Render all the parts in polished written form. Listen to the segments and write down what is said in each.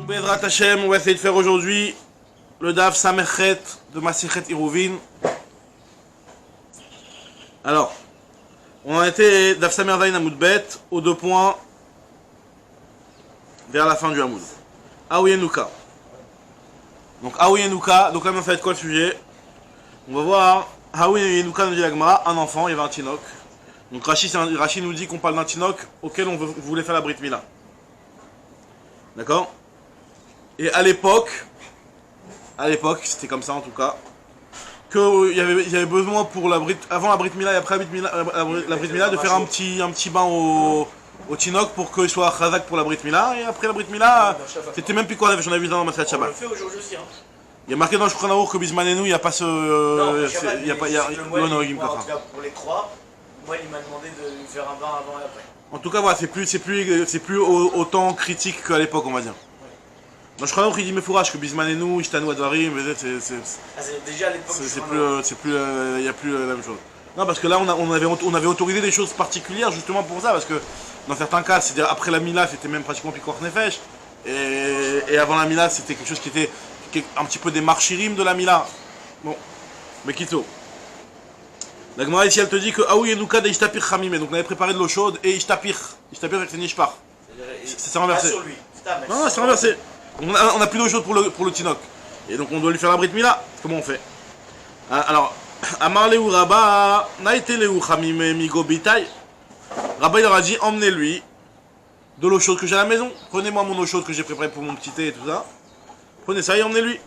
Bezrat Hashem, on va essayer de faire aujourd'hui le Daf Samechet de Masichet Iruvin. Alors, on en était Daf Samer Zayin Hamoud Bet, aux 2 points, vers la fin du Hamoud. Aouyenuka. Donc Aouyenuka, donc là ça va être quoi le sujet? On va voir Aouyenuka nous dit la Gemara, un enfant, il y avait un Tinok. Donc Rashi nous dit qu'on parle d'un Tinok auquel on voulait faire la Brit Mila. D'accord? Et à l'époque, c'était comme ça en tout cas, qu'il y avait besoin pour avant la Brit Mila et après la Brit Mila de faire un petit bain au Tinok pour qu'il soit chazak pour la Brit Mila. Et après la Brit Mila, c'était même plus quoi, j'en ai vu dans ma Masat Shabbat. On le fait aujourd'hui aussi. Hein. Il y a marqué dans le Shulchan Aruch que Bismanenu, il n'y a pas ce. Il n'y a pas. Pour les 3, moi il m'a demandé de faire un bain avant et après. En tout cas, voilà, c'est plus autant critique qu'à l'époque, on va dire. Dans le Shulchan Aruch, il dit Mefourash que Bismanenu, Ishtanu Advarim, c'est déjà à l'époque. Il n'y a plus la même chose. Non, parce que là, on avait autorisé des choses particulières justement pour ça, parce que dans certains cas, c'est-à-dire après la Mila, c'était même pratiquement Pikuach Nefesh, et avant la Mila, c'était quelque chose qui était un petit peu des marchirim de la Mila. Bon, mais Kito. La Gemara ici, elle te dit que Aouyenuka de Ishtapir Chamim, donc on avait préparé de l'eau chaude et Ishtapir avec ses Nishpar. C'est renversé. Sur lui. Non, c'est renversé. On a plus d'eau chaude pour le Tinok. Et donc on doit lui faire la Brit Mila. Comment on fait? Alors, Amar Leou Rabba, Naïte Leou Chamim Migo Bitai. Rabba il leur a dit, emmenez-lui de l'eau chaude que j'ai à la maison. Prenez-moi mon eau chaude que j'ai préparée pour mon petit thé et tout ça. Prenez ça et emmenez-lui.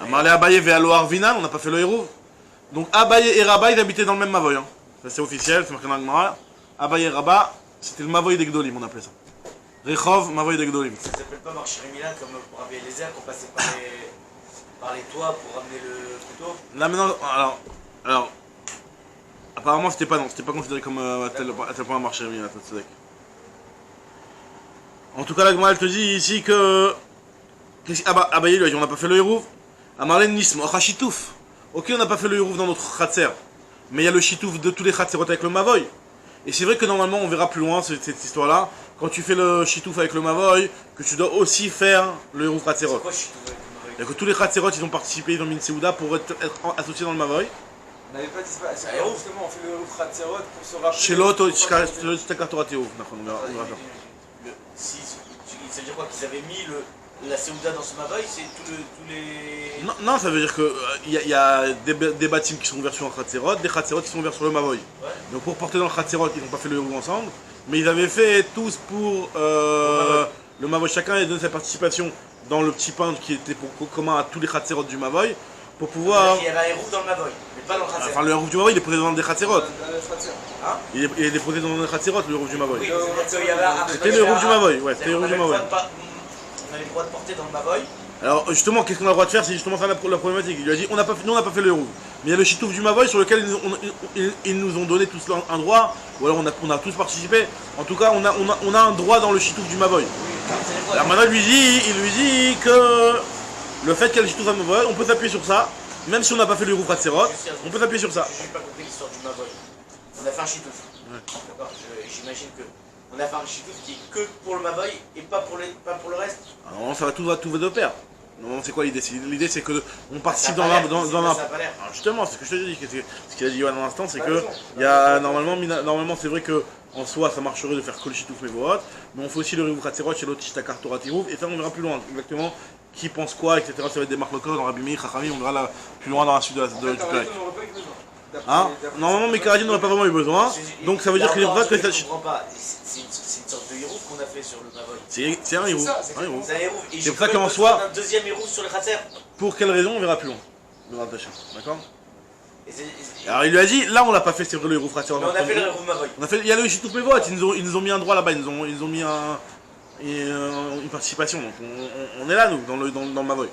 Amar Le Abaye Ve'alo Arvinan, on n'a pas fait le héros. Donc Abaye et Rabba ils habitaient dans le même Mavoy. Hein. Ça c'est officiel, c'est marqué dans la Gemara. Abaye et Rabba, c'était le Mavoy des Gdolim, on appelait ça. Rechov, Mavoy des Gdolim. Ça s'appelle pas Marchirimila comme pour Rabbi Eliezer qu'on passait par les toits pour ramener le couteau? Là maintenant, alors apparemment c'était pas considéré comme à tel point un marché Mila, en tout cas la Gemara elle te dit ici que Abaye lui a dit on n'a pas fait le héros. Amarlen Nism, Ochashitouf. Ok, on n'a pas fait le héros dans notre Khatser, mais il y a le Shitouf de tous les Khatserot avec le Mavoy. Et c'est vrai que normalement on verra plus loin cette histoire là, quand tu fais le Shitouf avec le Mavoy, que tu dois aussi faire le héros Khatserot. C'est quoi Shitouf avec le Mavoy? Et que tous les Khatserot ils ont participé, ils ont mis une Seouda pour être associés dans le Mavoy. On n'avait pas dit ça, justement on fait le Khatserot pour se rappeler. Chez l'autre, c'était Kartora Théo, on verra ça. Ça veut dire quoi? Qu'ils avaient mis la Seouda dans ce Mavoy, c'est tous les... Non, ça veut dire que y a des bâtiments qui sont ouverts sur un Khatserot, des Khatserot qui sont ouverts sur le Mavoy. Ouais. Donc pour porter dans le Khatserot, ils n'ont pas fait le héros ensemble, mais ils avaient fait tous pour le Mavoy. Chacun a donné sa participation dans le petit pain qui était commun à tous les Khatserot du Mavoy, pour pouvoir... Il y avait un héros dans le Mavoy, mais pas dans le Khatserot. Enfin le héros du Mavoy, il est posé dans des Khatserot. Hein? Il est déposé dans des Khatserot, le héros du Mavoy. Oui, c'était le héros du Mavoy, ouais, c'était le héros du Mavoy. On avait le droit de porter dans le Mavoy. Alors justement, qu'est-ce qu'on a le droit de faire? C'est justement ça la problématique. Il lui a dit, nous on n'a pas fait le héros. Mais il y a le Shitouf du Mavoy sur lequel ils nous ont donné tous un droit, ou alors on a tous participé. En tout cas, on a un droit dans le Shitouf du Mavoy. Alors maintenant, il lui dit que le fait qu'il y ait le Shitouf du Mavoy, on peut s'appuyer sur ça, même si on n'a pas fait le héros Khatserot, on peut s'appuyer sur ça. Je n'ai pas compris l'histoire du Mavoy. On a fait un Shitouf. Ouais. D'accord, j'imagine que... On a fait un Shitouf qui est que pour le Mavoy et pas pour le reste. Alors ça va tout de pair. Non, c'est quoi l'idée? L'idée c'est que on participe dans justement, c'est ce que je te dis. Ce qu'il a dit Yohan à l'instant, c'est que il y a normalement c'est vrai que en soi ça marcherait de faire que le Shitouf Mevohot, mais on fait aussi le Rivou Khatserot chez l'autre Ishtakar Torah Tirouf, et ça on verra plus loin exactement qui pense quoi, etc. Ça va être des marlokot dans Rabbi Meir, Chachamim, on verra là plus loin dans la suite du Pérec. Hein? Normalement Mekaradim n'aurait pas vraiment eu besoin, donc ça veut dire que les vrais que je comprends pas. C'est une sorte de héros qu'on a fait sur le Mavoy. C'est un héros. C'est un héros. C'est pour ça qu'en soi. Un deuxième héros sur le Khatser. Pour quelle raison on verra plus loin. D'accord? Alors il lui a dit, là on l'a pas fait sur le héros Khatser. Mais on a fait le héros Mavoy. Il y a le Shitouf Mevohot, ils nous ont mis un droit là-bas, ils nous ont mis une participation. Donc on est là nous, dans le Mavoy.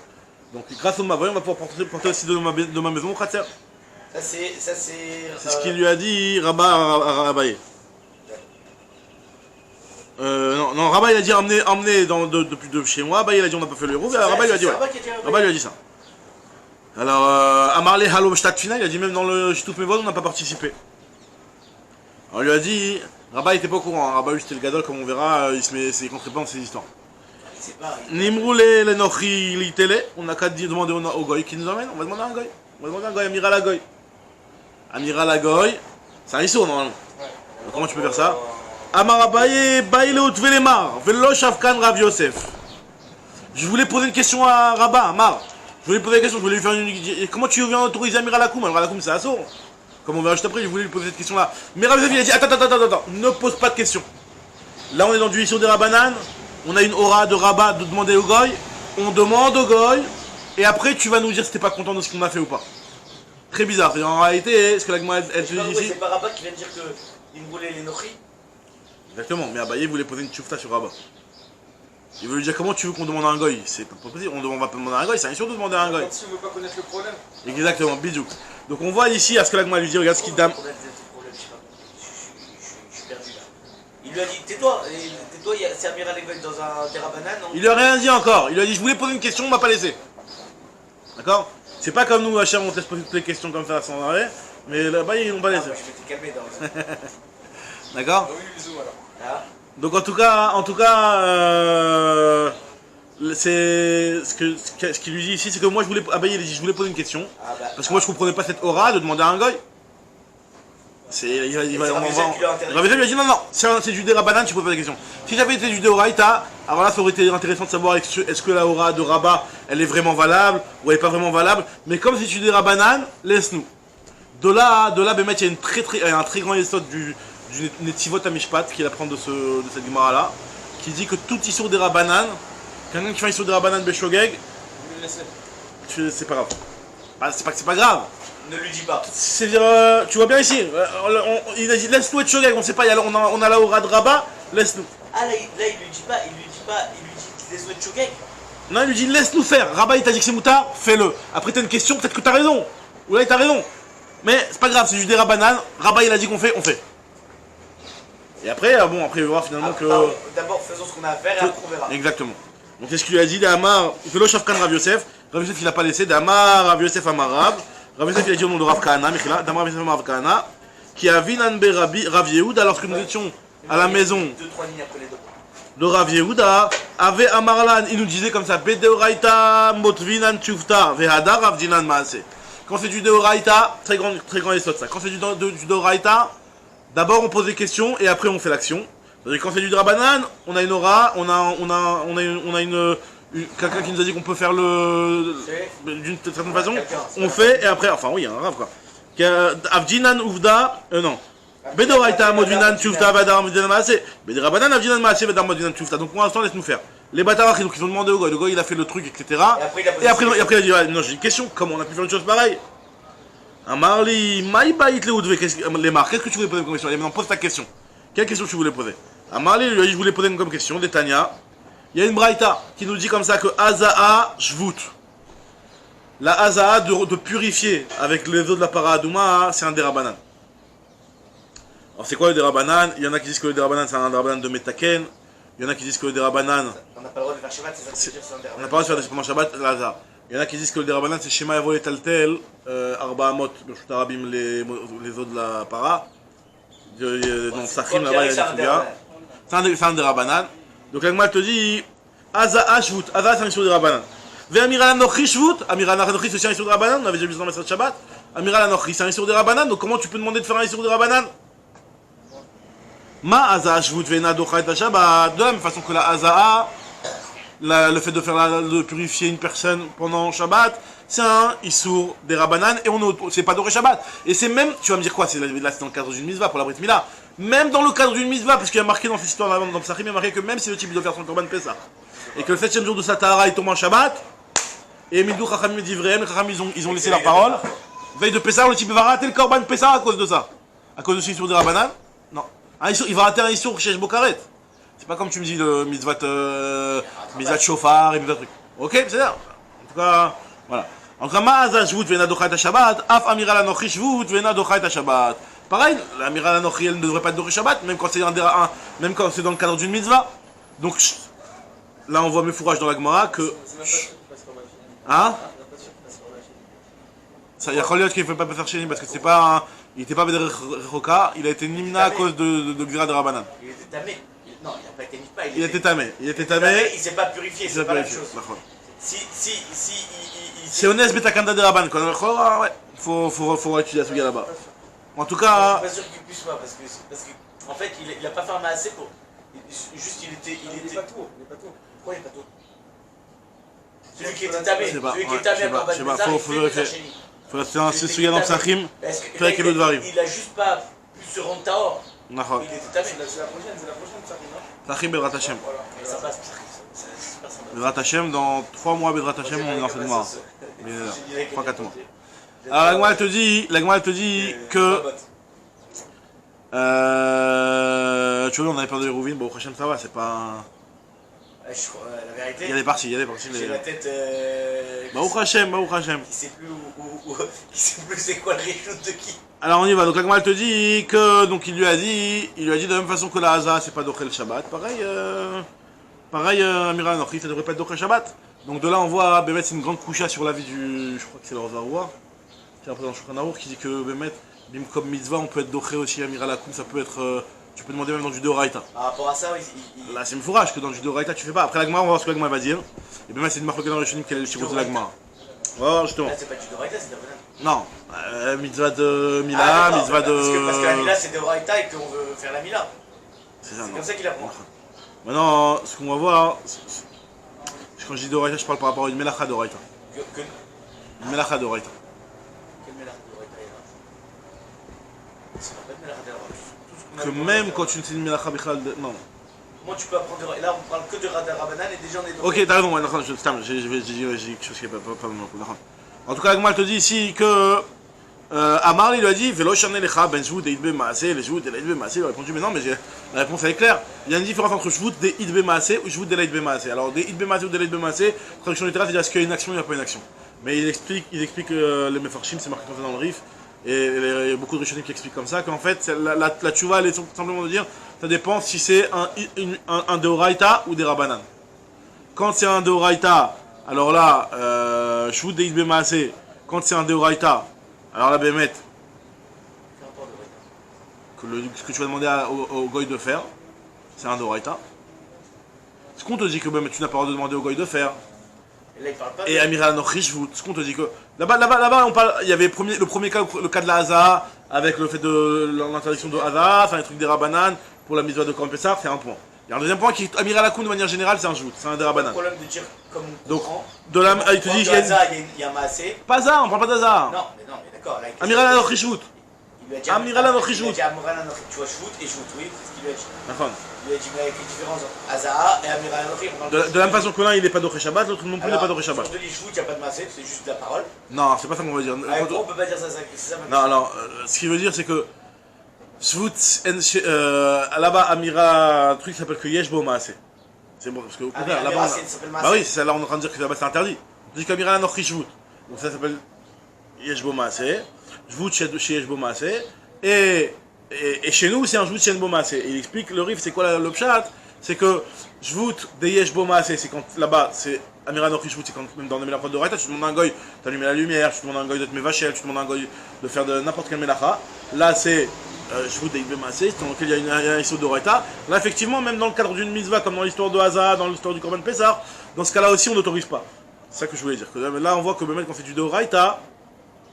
Donc grâce au Mavoy, on va pouvoir porter aussi de ma maison au Khatser. Ça c'est ce qu'il lui a dit Rabba Abaye. Non, Rabba il a dit emmener depuis de chez moi. Abaye il a dit on n'a pas fait le héros. Rabba il a dit ouais. Rabba lui a dit ça. Alors Amarle Halom Shtat Fina, il a dit même dans le Shitouf Mevohot on n'a pas participé. Alors il lui a dit Rabba il était pas au courant. Rabba lui c'était le gadol comme on verra, il comptait pas dans ces histoires. c'est pas. Nimrou les nochi litele, on n'a qu'à demander au goy qui nous emmène, on va demander à un goy. On va demander à un goy, Amira la goy. Amira la goy, c'est un issour normalement. Donc, comment tu peux faire ça? Amar Abaye, Baïleout Velemar, Velo Shavkan Rav Yosef. Je voulais poser une question à Rabat, Amar. Je voulais poser une question, je voulais lui faire une. Comment tu viens autoriser Amira Lakoum? Amira Lakoum c'est assaut. Comme on verra juste après, je voulais lui poser cette question là. Mais Rav Yosef il a dit attends, ne pose pas de questions. Là on est dans du issour des Rabanan, on a une aura de Rabat de demander au goy, on demande au goy, et après tu vas nous dire si t'es pas content de ce qu'on a fait ou pas. Très bizarre, et en réalité, ce que la Gemara elle te dit ici. C'est pas Rabat qui vient de dire qu'il me roulait les nochis. Exactement, mais Abaye voulait poser une tchoufta sur Rabat. Il veut lui dire comment tu veux qu'on demande à un goy. C'est pas possible, on va pas demander à un goy, c'est sûr de demander à un goy. Si on veut pas connaître le problème. Exactement, bidou. Donc on voit ici à ce que la Gemara lui dit, regarde ce qu'il dame. Je suis perdu là. Il lui a dit tais-toi, c'est Amira Legoy dans un terrain banane. Il lui a rien dit encore, il lui a dit je voulais poser une question, on m'a pas laissé. D'accord? C'est pas comme nous, Hachem, on te laisse poser toutes les questions comme ça sans arrêt, mais là-bas ils l'ont pas laissé. Je m'étais calmé dans D'accord? Ah oui, bisous alors. là. Donc en tout cas, c'est ce qu'il lui dit ici, c'est que moi je voulais, Abaye il dit je voulais poser une question, parce que moi je comprenais pas cette aura de demander à un goy. Il va lui a dit non, c'est du Dérabanan, tu poses pas de question. Si j'avais été du Déoraïta, alors là ça aurait été intéressant de savoir est-ce que la aura de Rabat elle est vraiment valable ou elle est pas vraiment valable, mais comme c'est du Dérabanan, laisse-nous. De là, Bémet, il y a un très grand essor du Netivot Amishpat qui apprend de cette Gemara là, qui dit que tout issour des Rabanan, quelqu'un qui fait un issour des Rabanan Beshogeg, c'est pas grave. C'est pas que c'est pas grave. Ne lui dis pas. C'est-à-dire, tu vois bien ici, il a dit laisse-nous être Shogeg, on sait pas, on a la aura de Rabat, laisse-nous. Ah là, il lui dit pas, il lui dit laisse-le être Shogeg. Non, il lui dit laisse-nous faire. Rabat il t'a dit que c'est moutard, fais-le. Après t'as une question, peut-être que t'as raison. Ou là il t'a raison. Mais c'est pas grave, c'est juste des Rabanan. Rabat il a dit qu'on fait, on fait. Et après, bon, après il va voir finalement que. D'abord faisons ce qu'on a à faire et après on verra. Exactement. Donc qu'est-ce qu'il lui a dit d'Amar, Velo Shavkan Rav Yosef. Rav Yosef il a pas laissé. d'Amar Rav Yosef Amar Rav. Rav Yosef il a dit au nom de Rav Kahana, Mechila, d'Amar Rav Yosef Amar Rav Kahana, qui a Vinan Berabi Rav Yehuda, lorsque nous étions à la maison 2-3 lignes après les deux. de Rav Yehuda, avait Amarlan, il nous disait comme ça, Bedeoraita Motvinan Tchufta, Vehada Rav Dinan Maase. Quand c'est du Deoraita, très grand essor ça. Quand c'est du Deoraita, d'abord on pose des questions et après on fait l'action. Quand c'est du Drabanan, on a une aura, on a une quelqu'un qui nous a dit qu'on peut faire d'une certaine façon, on fait et après, enfin oui, un rave quoi. Avdinan Ouvda, non. Bedoraita Modvinan Tchufta Vadar Modvinan Maase. Bedrabanan Avdinan Maase Vadar Modvinan Tchufta. Donc pour l'instant, laisse-nous faire. Les bâtards donc ils ont demandé au goy, le goy il a fait le truc, etc. Et après il a dit non, j'ai une question, comment on a pu faire une chose pareille? Un Marli, Maïbaït les marques, qu'est-ce que tu voulais poser comme question? Allez, maintenant pose ta question. Quelle question tu voulais poser? Un Marli lui a dit je voulais poser comme question, des Tanya. Il y a une braïta qui nous dit comme ça que Azaa Shvut. La Azaa de purifier avec les eaux de la Paradouma, c'est un Derabanan. Alors c'est quoi le Derabanan? Il y en a qui disent que le Derabanan c'est un Derabanan de Metaken. Il y en a qui disent que le Derabanan. On n'a pas le droit de faire Shabbat, c'est ça. On n'a pas le droit de faire des pendant Shabbat, l'Azaa. Il y en a qui disent que le Derabanan c'est Shema Yavo et Taltel, Arba Amot, Bershut Arabim, les eaux de la Para. Donc Sachim là-bas, il y a des trucs. C'est un Derabanan. Donc la Gemara te dit Azaa Shvut, Azaa c'est un issur de Rabanan. Ve Amira Lanochi Shvut, Amira Lanochi c'est aussi un issur de Rabanan, on avait déjà vu ça dans le Shabbat. Amira Lanochi c'est un issur de Rabanan, donc comment tu peux demander de faire un issur de Rabanan? Ma Azaa Shvut Ve'ena Docha et Shabbat, de la même façon que la Azaa, le fait de purifier une personne pendant Shabbat, c'est un issur des Rabanan et c'est pas doré Shabbat. Et c'est même, tu vas me dire quoi, là c'est dans le cadre d'une mitzvah pour la Brit Mila. Même dans le cadre d'une mitzvah, parce qu'il y a marqué dans cette histoire dans Psachim, il y a marqué que même si le type doit faire son Korban Pessah, et que le 7e jour de sa Tahara il tombe en Shabbat, et Midou Chachamim dit vrai, les Chachamim ils ont laissé leur parole, veille de Pessah, le type va rater le Korban Pessah à cause de ça. À cause de ce issur de Rabanan. Non. Il va rater un issur chez Bokaret. C'est pas comme tu me dis le mitzvah shofar et mitzvah truc. Ok, c'est ça. En tout cas, voilà. En tout cas, Ma'azah Shvut Ve'ena Docha et Shabbat, Af Amira Lanochi Shvut Ve'ena Docha et Shabbat. Pareil, l'Amira Lanochi elle ne devrait pas être doré Shabbat, même quand c'est même quand c'est dans le cadre d'une mitzvah. Donc là on voit mes fourrages dans la Gemara que. Hein? Ça, il y a Choliot qui ne fait pas faire chez lui parce que c'est pas il n'était pas Beder Rechoka, il a été nimna à cause de Xira de Rabanan. Il était tamé. Non, il n'a pas été nitma. Il était tamé. Il était tamé, tamé. il s'est pas purifié, Il c'est s'est pas la même purifié. chose. D'accord. Si C'est honnête, Betakanda de Raban. Ouais, faut étudier à ce gars là-bas. En tout je cas, suis pas sûr qu'il puisse pas, parce que en fait, il a pas fermé assez pour. Juste, il était. Il est pas tout. Il est pas tout. Pourquoi il est pas tout? Celui qui était tamé, je sais pas, celui qui ouais, est tamé je sais à pas, Corban je sais pas, Bézard, il faut fait vérifier. Bézard Chéni. faut rester dans ce sujet dans Psachim. Parce que Toi, avec l'autre varim. il a juste pas pu se rendre Tahor. D'accord. Il était tamé. C'est la prochaine, ça arrive, non? Psachim Bedrat Hashem. Voilà. Mais ça passe, c'est super sympa. Bedrat Hashem, dans 3 mois, Bedrat Hashem, on est dans cette mois. 3-4 mois. Alors, la Gemara, elle te dit que. Tu vois, on avait peur de Hérouvine, bon, au Hashem, ça va, c'est pas. La vérité, Il y a des parties. j'ai la tête Bah, au Hashem. qui sait plus qui sait plus c'est quoi le reshoot de qui. Alors, on y va. Donc, la Gemara, elle te dit que. Donc, il lui a dit de la même façon que la Haza, c'est pas Dochel Shabbat. Pareil, Amira Nochi, ça devrait pas être Dochel Shabbat. Donc, de là, on voit, Bémet, c'est une grande coucha sur la vie du. Je crois que c'est le Rosaroua. Qui est représenté dans Shulchan Aruch, qui dit que Bémet, Bim comme mitzvah, on peut être Doché aussi, Amira Lakoum, ça peut être. Tu peux demander même dans du Deoraita. Par rapport à ça, oui, Là, c'est une fourrage que dans du Deoraita, tu fais pas. Après la Gemara, on va voir ce que la Gemara va dire. Et Bémet, c'est une marque dans le Shunim, quel est le chirurgien de la Gemara. On va voir justement. là, c'est pas du Doraita, c'est de la Non, banane. mitzvah de Mila, mitzvah de. Parce que la Mila, c'est Doraita et qu'on veut faire la Mila. C'est ça, C'est non. comme ça qu'il apprend. Maintenant, ce qu'on va voir, quand je dis Doraita, je parle par rapport à une Melacha Doraita. Une Melacha Doraita. Quel Mela Doraita est là? C'est pas de Mela Doraita. Que même quand tu ne sais une Melacha Bichal. Non. Comment tu peux apprendre de... Là, on parle que de Rabanan et déjà on est dans... Ok, t'as raison, ouais, d'accord, j'ai quelque chose qui est pas mon coup, d'accord. En tout cas, Agma, elle te dit ici que. Amar, il lui a dit Velo Chanel Echa, Ben Shvout et Idbe Maasé, les Shvout et l'Idbe Maasé. Il a répondu mais non, mais la réponse elle est claire. Il y a une différence entre Shvout et Idbe Maasé ou Shvout et l'Idbe Maasé. Alors, des Idbe Maasé ou de l'Idbe Maasé, traduction littérale, c'est-à-dire est-ce qu'il y a une action ou il n'y a pas une action. Mais il explique les Mefarshim, c'est marqué comme ça dans le Rif. Et il y a beaucoup de Rishonim qui expliquent comme ça qu'en fait, la tchouva, elle est simplement de dire ça dépend si c'est un Deoraita ou des Rabanan. Quand c'est un Deoraita, alors là, Shvout et Idbe Maasé. Quand c'est un Deoraita, alors là, Bémet, ce que tu vas demander au Goy de faire, c'est un Doraita. Ce qu'on te dit que Bémet, tu n'as pas le droit de demander au Goy de faire. Et là, il parle pas de... Et Amira Nochishvout, ce qu'on te dit que. Là-bas, on parle. Il y avait le premier cas, le cas de la Haza, avec le fait de l'interdiction de Haza, enfin les trucs des Rabanan, pour la mitzvah de Korban Pessah, c'est un point. Il y a un deuxième point qui est Amira Lakoum de manière générale, c'est un Jout, c'est un des Pas de Rabanan. problème de dire comme on Donc, comprend. de la. Il te dit. Quand Haza, il y a un Maasé. Pas ça, on parle pas d'Haza. Non, mais d'accord. là, Amira Nochishvout. Il lui a dit Amira Nochishvout. Il lui a dit Amira Nochishvout. Tu vois, Shvout et Shvout, oui, c'est ce qu'il lui a dit. Enfin. Il lui a dit, mais avec une différence entre Haza et Amira Nochishvout. De la même façon que l'un il n'est pas Doché Shabbat, l'autre non plus n'est pas Doché Shabbat. Quand on te dit Shvout, il n'y a pas de Maasé, c'est juste de la parole. Non, c'est pas ça qu'on va dire. Ah, on peut pas dire ça, c'est ça ma Non, question. alors, ce qu'il veut dire, c'est que Shvout, là-bas, Amira, un truc qui s'appelle que Yesh Bo Maasé. C'est bon, parce que au contraire, Amira, là-bas. ça s'appelle Maasé. Bah oui, c'est là, on est en train de dire que là-bas c'est interdit. On dit qu'Amira Nochi Shvout. Donc ça s'appelle Yesh Bo Maasé. Shvout chez Yesh Bo Maasé. Et chez nous, c'est un Shvout chez Yesh Bo Maasé. Et il explique le Rif, c'est quoi le pshat? C'est que Shvout de Yesh Bo Maasé, c'est quand là-bas, c'est Amira Nochi Shvout, c'est quand même dans les Melachot de Raita, tu demandes à un goy d'allumer la lumière, tu demandes à un goy de te mévachel, tu demandes à un goy de faire de n'importe quelle Melacha. Là, c'est Shvout de Idbe Maasé, dans lequel il y a un issue de Raita. Là, effectivement, même dans le cadre d'une mitzvah, comme dans l'histoire de Haza, dans l'histoire du Korban Pessah, dans ce cas-là aussi, on n'autorise pas. C'est ça que je voulais dire. Que là, on voit que même quand c'est du Deoraita,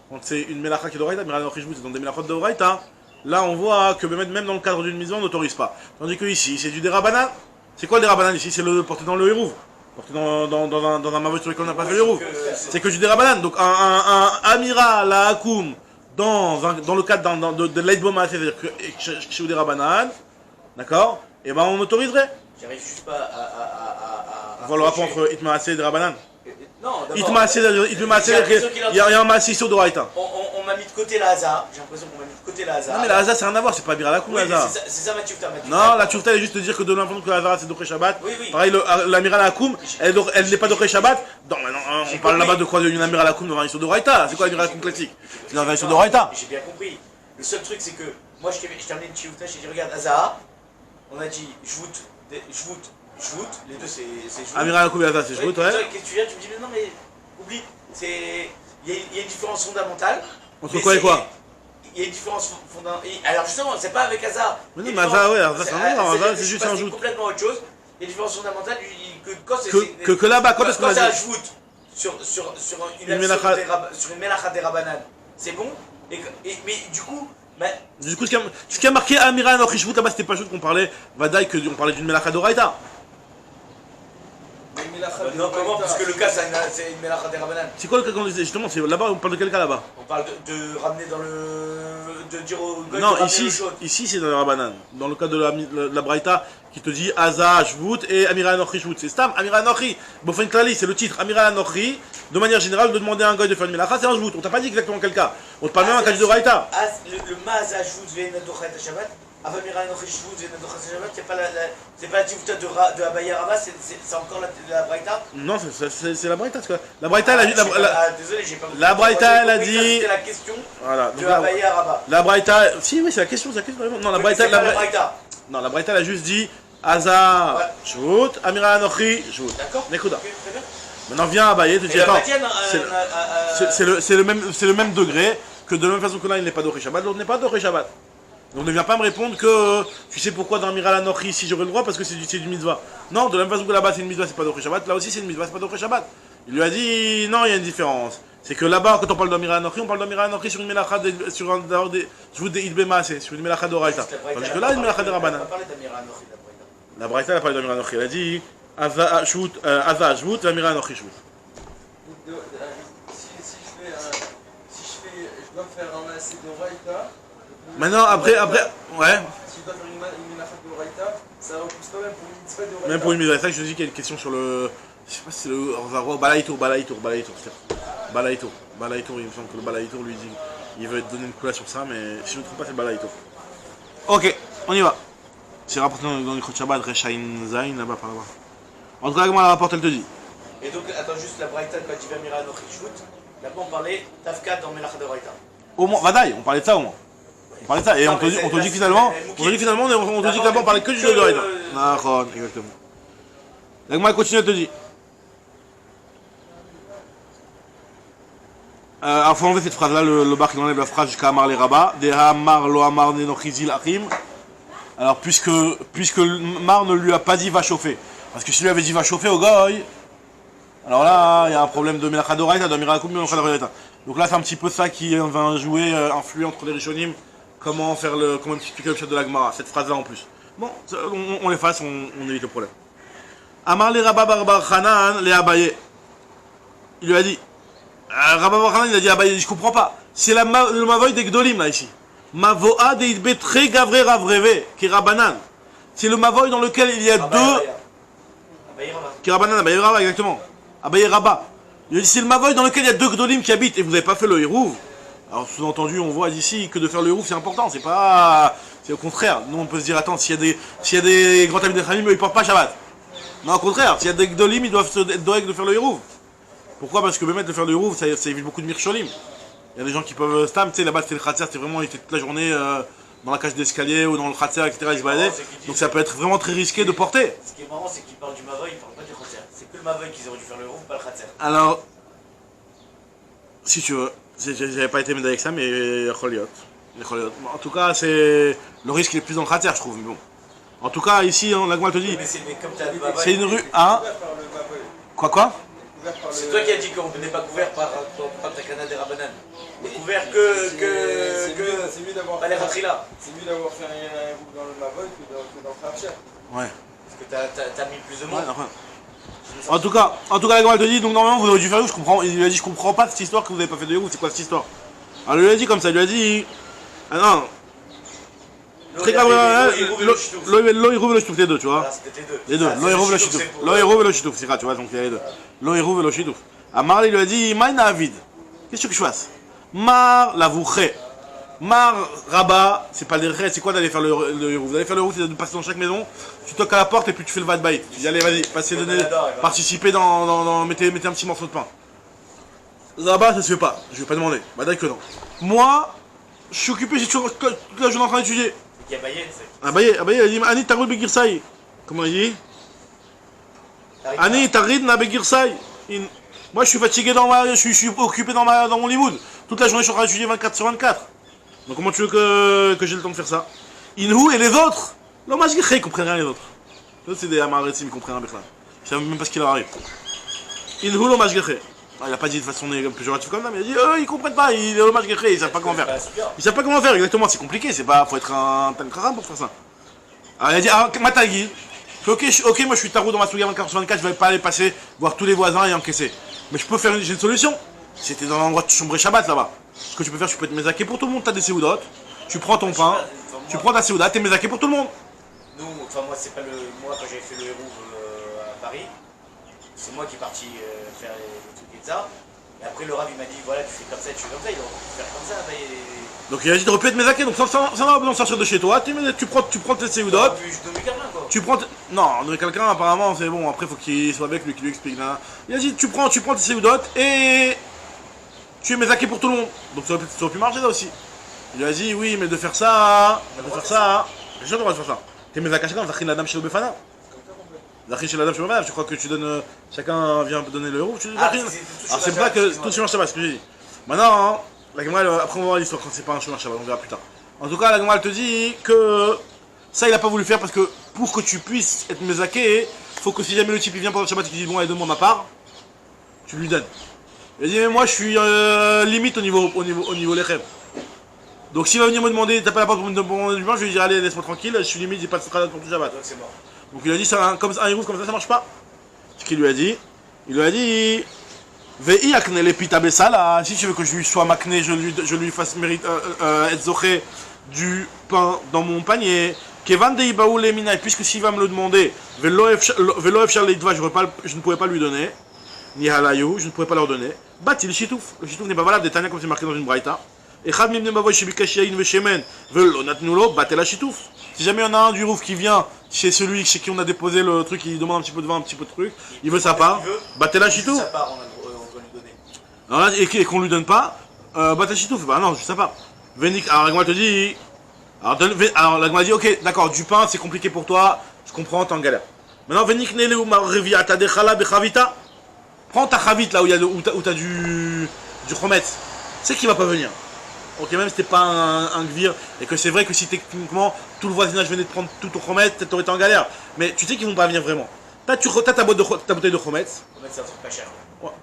quand c'est une Melacha qui est Deoraita, Amira Nochi Shvout, c'est dans des Melachot de Deoraita, là, on voit que même dans le cadre d'une mitzvah, on n'autorise pas. Tandis que ici, c'est du Derabanan. C'est quoi le Derabanan ici? C'est le porté dans le Hérouv. Porté dans un mavot sur lequel on n'a pas fait le Hérouv. C'est que du Derabanan. Donc un Amira, la Hakoum, dans le cadre de l'Aïd Boma, c'est-à-dire que chez des Rabanan, d'accord? Et ben on autoriserait. J'arrive juste pas à On voit le rapport entre Itmaasé et des Rabanan. Non, d'abord, Itmaasé, il y a un Maasé sur Doraita. on m'a mis de côté la Haza. J'ai l'impression qu'on m'a mis de côté la Haza. Non mais la Haza c'est rien à voir, c'est pas Amira la Hakoum Oui, la mais Haza. c'est ça ma tchoufta. Non, la tchoufta elle est juste de dire que de l'impression que la Haza c'est Doché Shabbat. Oui, oui. Pareil, l'Amira la Hakoum, elle n'est pas Doché Shabbat. Non, mais non, on parle là-bas de quoi? D'une Amira la Hakoum dans un sur Doraita. C'est quoi l'Amira la Hakoum classique? C'est dans un sur Doraita. J'ai bien compris. Le seul truc, c'est que moi, je terminais une tchoufta, j'ai dit, regarde, Haza, on a dit Shvout, les deux c'est Shvout. Amira la Hakoum et Haza c'est Shvout, ouais. Qu'est-ce que tu viens? Tu me dis, mais non, mais oublie, il y a une différence fondamentale. Entre quoi et quoi? y a une différence fondamentale. Alors justement, c'est pas avec hasard. Mais non, mais Hazard, ouais, Hazard, c'est un hasard, Hazard, c'est juste un C'est joute. complètement autre chose. Il y a une différence fondamentale que quand c'est. Que là-bas, quand est-ce qu'on a ça dit ajoute sur une Une action mélacha. sur une mélacha des Rabbanan, c'est bon. Mais du coup, bah, Du coup, ce qui a marqué Amira Anochishvut, là-bas, c'était pas juste qu'on parlait, Vadaï, qu'on parlait d'une Melacha d'Oraïta. non, comment? Parce que le cas, c'est une mélacha des Rabbanan. C'est quoi le cas qu'on disait justement? Là-bas, on parle de quel cas là-bas? On parle de ramener dans le. De dire au goy de Non, ramener ici, le chaud. ici c'est dans le Rabbanan. Dans le cas de la Braïta qui te dit Aza Shvut et Amira Anochi Shvut. C'est Stam, Amira Anochi. Bofen Klali, c'est le titre. Amira Anochi, de manière générale, de demander à un goy de faire une Melacha, c'est un Shvut. On t'a pas dit exactement quel cas. On te parle même d'un cas de Braïta. Le Maza Shvut Ve'ena Dochet Shabbat. Amira Anochi Shvut Ve'ena Dochet Shabbat. C'est pas la tifta de Abaye Rabba, c'est encore la Braïta. Non, c'est la Braïta. La Braïta, elle a dit. Désolé, j'ai pas. La Braïta, elle a dit. C'était la question Voilà. de Abaye Rabba. La Braïta. Si, oui, c'est la question. Non, la Braïta. Non, la Braïta, elle a juste dit Aza Shvut, Amira Anochi Shvut. D'accord. Nekuda. Très bien. Maintenant viens à Abaye, te dis attends. C'est le même degré que de la même façon que là il n'est pas d'Oré Shabbat, l'autre n'est pas d'Oré Shabbat. Donc ne viens pas me répondre que tu sais pourquoi dans Amira Anochi si j'aurais le droit parce que c'est du mitzvah. Non, de la même façon que là-bas c'est une mitzvah, c'est pas d'Oré Shabbat, là aussi c'est une mitzvah, c'est pas d'Oré Shabbat. Il lui a dit non, il y a une différence. C'est que là-bas quand on parle d'Amira Anochi, on parle d'Amira Anochi sur une melacha sur un je vous dis Idbema, c'est sur une melacha d'Oraïta. Tandis que là une melacha de Rabbanan. La Braïta elle a parlé d'Amira Anochi, elle a dit Aza Shvut, Amira Anochi Shvut. Je dois faire un assez d'Oraïta. Maintenant, après, ouais. Si je dois faire une mélacha d'Oraïta, ça repousse quand même pour une mitzvah d'Oraïta. Même pour une mise à ça, je te dis qu'il y a une question sur le. Je sais pas si c'est le Orvaro, Balaïtour, Balaïtour, il me semble que le Balaïtour lui dit. Il veut te donner une couleur sur ça, mais si je ne me trompe pas, c'est Balaïtour. Ok, on y va. C'est rapporté dans le Shabbat, Rechain Zain, là-bas, par là-bas. En tout cas, comment la rapporte, elle te dit. Et donc, attends juste la Braïta, quand tu vas Amira Anochi Shvut, là-bas on parlait Tafka dans Mélacha d'Oraïta. Au moins, Vadaï, on parlait de ça au moins. On parlait de ça, et on te dit finalement, on te dit que là-bas on parlait que du jeu de Raïda. Nahon, exactement. L'agma continue, elle te dit. Alors, faut enlever cette phrase-là, le bar qui enlève la phrase jusqu'à Amar les Rabat. Deha Mar lo Amar nenochizil achim. Alors, puisque Mar ne lui a pas dit va chauffer. Parce que si lui avait dit va chauffer au goy, alors là, il y a un problème de Melacha d'Oraïta, de Mirakoum, de Melacha d'Oraïta. Donc là, c'est un petit peu ça qui va jouer, influer entre les Rishonim. Comment expliquer le chat de la Gemara, cette phrase-là en plus. Bon, on l'efface, on évite le problème. Amar les Rabba Barbar Hanan, les Abaye. Il lui a dit, Rabba Barbar Hanan, il a dit Abaye, je comprends pas. C'est le Mavoy des Gdolim, là, ici. Mavoa de Idbetre Gavre Ravreve, qui est Rabbanan. C'est le Mavoy dans lequel il y a deux. Abaye Rabba. Qui est Rabbanan, Abaye Rabba, exactement. Abaye Rabba. Il a dit, c'est le Mavoy dans lequel il y a deux Gdolim qui habitent, et vous n'avez pas fait le Hérouv. Alors sous-entendu, on voit d'ici que de faire le Hérouv c'est important, c'est pas. C'est au contraire. Nous on peut se dire, attends, s'il y a des grands amis de Khamim, ils portent pas Shabbat. Non, au contraire, s'il y a des Gdolim, ils doivent être doeg de faire le Hérouv. Pourquoi? Parce que même de faire le Hérouv, ça évite beaucoup de Mircholim. Il y a des gens qui peuvent stam, tu sais, là-bas c'était le Khatser, c'était vraiment, il était toute la journée dans la cage d'escalier ou dans le Khatser, etc. Ils se baladaient. Donc ça peut être vraiment très risqué de porter. Ce qui est marrant, c'est qu'il parle du Mavoy, il parle pas du Khatser. C'est que le Mavoy qu'ils auraient dû faire le Hérouv, pas le Khatser. Alors, si tu veux. J'avais pas été médaillé avec ça, mais Choliot. En tout cas, c'est le risque il est plus dans le cratère, je trouve. Mais bon. En tout cas, ici, la Gemara te dit. Mais comme t'as le Mavoy. C'est une rue. Hein? Quoi? C'est toi qui as dit qu'on n'est pas couvert par ta canade des Rabbanan. On est couvert que. C'est mieux d'avoir. Pas les Ratrila. C'est mieux d'avoir fait un groupe dans le Mavoy que dans le Khatcher. Ouais. Parce que t'as mis plus de monde. Ouais, en tout cas, la Gemara te dit, donc normalement vous auriez dû faire où, je comprends. Il lui a dit, je comprends pas cette histoire que vous avez pas fait de Hérouv, c'est quoi cette histoire? Alors il lui a dit comme ça, il lui a dit. Ah non. Très grave, l'eau Hérouv et le Chitouf, les deux, tu vois. Les deux, l'eau Hérouv et le Chitouf. L'eau Hérouv et le Chitouf, c'est grave, tu vois, donc il y a les deux. L'eau Hérouv et le Chitouf. Amar il lui a dit, Maïna Avid. Qu'est-ce que je fasse? Mar la vouché. Mar Rabat, c'est pas les raies, c'est quoi d'aller faire le Hérouv? Vous allez faire le Hérouv, c'est de passer dans chaque maison, tu toques à la porte et puis tu fais le vadbaït. Tu dis allez vas-y, passez, participez mettez un petit morceau de pain. Rabat ça se fait pas, je vais pas demander, bah d'accord que non. Moi, je suis occupé, j'ai toujours toute la journée en train d'étudier. Il y a Bayen, c'est. Abaye, il dit Ani Tarud Begirsai. Comment il dit? Ani Tarid na Begirsai. Moi je suis fatigué je suis occupé dans mon limoud. Toute la journée je suis en train d'étudier 24/24. Donc comment tu veux que j'ai le temps de faire ça? Inhu et les autres, l'hommage ils comprennent rien les autres. Eux c'est des Amaretim, ils comprennent rien. Je sais même pas ce qui leur arrive. Inhu l'hommage il a pas dit de façon péjorative comme ça, mais il a dit eux ils comprennent pas, l'hommage ils savent pas comment faire. Ils savent pas comment faire exactement, c'est compliqué, c'est pas, faut être un tankrara pour faire ça. Alors il a dit, ah, Matagi, ok, moi je suis tarot dans ma Suga 24/24, je vais pas aller passer voir tous les voisins et encaisser. Mais je peux faire j'ai une solution. C'était dans l'endroit de Chombre Shabbat là-bas. Ce que tu peux faire, tu peux te mésaquer pour tout le monde, t'as des séoudotes, tu prends ton pain, tu prends ta séouda, t'es mésaqué pour tout le monde. Nous, enfin moi c'est pas le. Moi quand j'avais fait le héros à Paris, c'est moi qui est parti faire les trucs et ça. Et après le Rav il m'a dit voilà tu fais comme ça, tu fais comme ça, il aurait pu faire comme ça, mais. Donc il a dit t'aurais pu être mésaqué, donc ça va besoin de sortir de chez toi, tu prends tes séoudotes. Je nomme quelqu'un quoi. Tu prends. Non, nommer quelqu'un apparemment c'est bon, après faut qu'il soit avec lui, qui lui explique là. Il a dit tu prends tes séoudotes et. Tu es mésaqué pour tout le monde. Donc ça aurait pu marcher ça aussi. Il lui a dit oui mais de faire ça. Bien sûr on va faire ça. T'es mésaqué chacun, Zachrin la dame chez Obefana. Zachrin chez la dame chez Obefana, je crois que tu donnes. Chacun vient donner le héros, tu dis Zachrin. Alors c'est pas que tout sur un Shabbat, ce que j'ai dit. Maintenant, la Gemara, après on va voir l'histoire quand c'est pas un chemin Shabbat, on verra plus tard. En tout cas, la Gemara elle te dit que ça il a pas voulu faire parce que pour que tu puisses être mésaqué, faut que si jamais le type il vient pendant le Shabbat et qu'il dit bon allez donne-moi ma part, tu lui donnes. Il a dit mais moi je suis limite au niveau les rêves. Donc s'il va venir me demander, t'as pas la porte pour me demander du pain, je vais lui dire allez laisse-moi tranquille, je suis limite, j'ai pas de secret pour tout Shabbat. Donc c'est mort. Donc il a dit ça, comme un héros comme ça marche pas. Ce qu'il lui a dit, il lui a dit Vei akne le pita besala, si tu veux que je lui sois makné, je lui fasse mérite être zoché du pain dans mon panier. Kevan de ibaou le mina, puisque s'il va me le demander, velo efshar leidva, je ne pouvais pas lui donner. Ni halayou, je ne pouvais pas leur donner. Batil shitouf. Le shitouf n'est pas valable, détaillé comme c'est marqué dans une braïta. Et Chad mimne mavoy shebikash yain veshemen, velo natnulo, batel shitouf. Si jamais il y en a un du rouf qui vient chez celui chez qui on a déposé le truc, il demande un petit peu de vin, un petit peu de truc, il veut sa part, batel shitouf. Sa part, on doit lui donner. Alors là, et qu'on lui donne pas, batel shitouf, bah non, juste sa part. Venik, alors la Gemara te dit, alors la Gemara dit, ok, d'accord, du pain c'est compliqué pour toi, je comprends, t'es en galère. Maintenant, venik nele ou ma reviata de chala bechavita. Prends ta chavite là où t'as du chometz. C'est qu'il va pas venir. Ok, même si t'es pas un gvir, et que c'est vrai que si techniquement tout le voisinage venait de prendre tout ton chometz, peut-être t'aurais été en galère. Mais tu sais qu'ils vont pas venir vraiment. T'as ta bouteille de chometz. Chometz c'est un truc pas cher.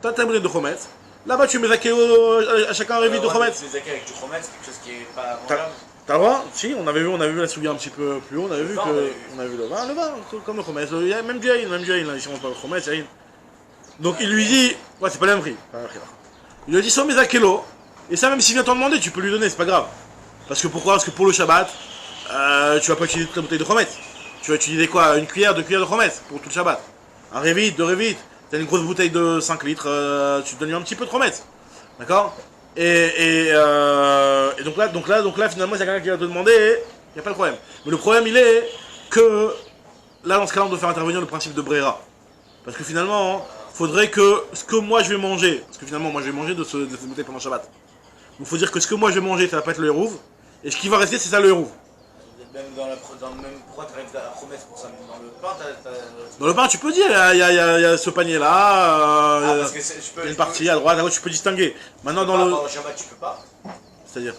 T'as ta bouteille de chometz. Là-bas tu mets à chacun un révit de chometz. Tu mets avec du chometz, quelque chose qui est pas mangeable. T'as le droit? Si, on avait vu la souillée un petit peu plus haut, on avait vu le vin, comme le chometz. Il y a même du haïn, là, ici on parle de chometz, haïn. Donc il lui dit, ouais c'est pas le même prix. Il lui dit so mezakelo, et ça même s'il vient t'en demander, tu peux lui donner, c'est pas grave. Parce que pourquoi? Parce que pour le Shabbat, tu vas pas utiliser toute la bouteille de chometz. Tu vas utiliser quoi? Une cuillère, 2 cuillères de chometz pour tout le Shabbat. Un révit, 2 révits. T'as une grosse bouteille de 5 litres, tu te donnes un petit peu de chometz. D'accord? Et donc là finalement il y a quelqu'un qui va te demander, il n'y a pas de problème. Mais le problème il est que là dans ce cas-là on doit faire intervenir le principe de Brera. Parce que finalement, faudrait que ce que moi je vais manger, parce que finalement moi je vais manger de cette bouteille pendant Shabbat. Donc faut dire que ce que moi je vais manger ça va pas être le hérouv, et ce qui va rester c'est ça le hérouv. Même dans le même, pourquoi tu arrives à la promesse pour ça? Dans le pain, Dans le pain tu peux dire, il y a ce panier là, parce que je peux, une partie à droite, tu peux distinguer. Maintenant dans le... Pendant le Shabbat tu peux pas. C'est-à-dire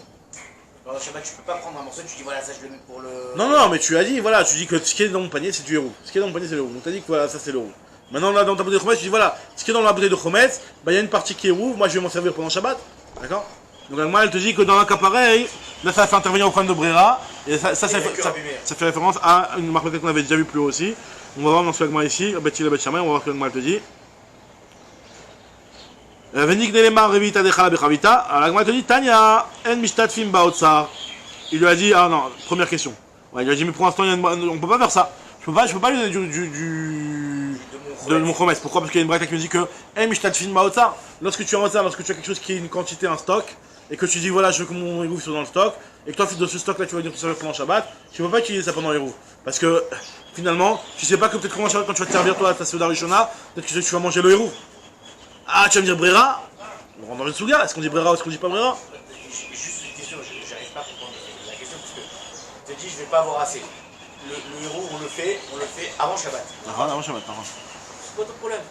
Pendant le Shabbat tu peux pas prendre un morceau, tu dis voilà ça je le mets pour le... Non, mais tu as dit, voilà, tu dis que ce qui est dans mon panier c'est du hérouv. Ce qui est dans mon panier c'est le hérouv. Donc tu as dit que voilà, ça c'est le hérouv. Maintenant là dans ta bouteille de chometz, tu dis voilà, ce qui est dans la bouteille de chometz, bah il y a une partie qui est hérouv, moi je vais m'en servir pendant Shabbat. D'accord? Donc moi elle te dit que dans un cas pareil, là ça fait intervenir au problème de Brera, et ça fait référence à une marque qu'on avait déjà vu plus haut aussi. On va voir dans ce fragment ici, on va voir ce que elle te dit. Venik Nelema Revita de Chala Bechavita. Alors la te dit Tanya, En Mishtatfim Baotsar. Il lui a dit, ah non, première question. Ouais, il lui a dit, mais pour l'instant on peut pas faire ça. Je peux pas lui donner de mon chometz. Pourquoi? Parce qu'il y a une braïta qui me dit que En Mishtatfim Baotsar. Lorsque tu es en retard, lorsque tu as quelque chose qui est une quantité, un stock, et que tu dis voilà je veux que mon hérouv soit dans le stock, et que toi de ce stock là tu vas venir te servir pendant Shabbat, tu ne peux pas utiliser ça pendant hérouv. Parce que finalement, tu sais pas que peut-être pendant Shabbat quand tu vas te servir toi ta Seuda Rishona, peut-être que tu vas manger le hérouv. Ah tu vas me dire Brera? On rentre dans une souga, est-ce qu'on dit Brera ou est-ce qu'on dit pas Brera? Juste une question, j'arrive pas à comprendre la question parce que je te dis je vais pas avoir assez. Le hérouv on le fait avant Shabbat. Avant Shabbat. C'est quoi ton problème?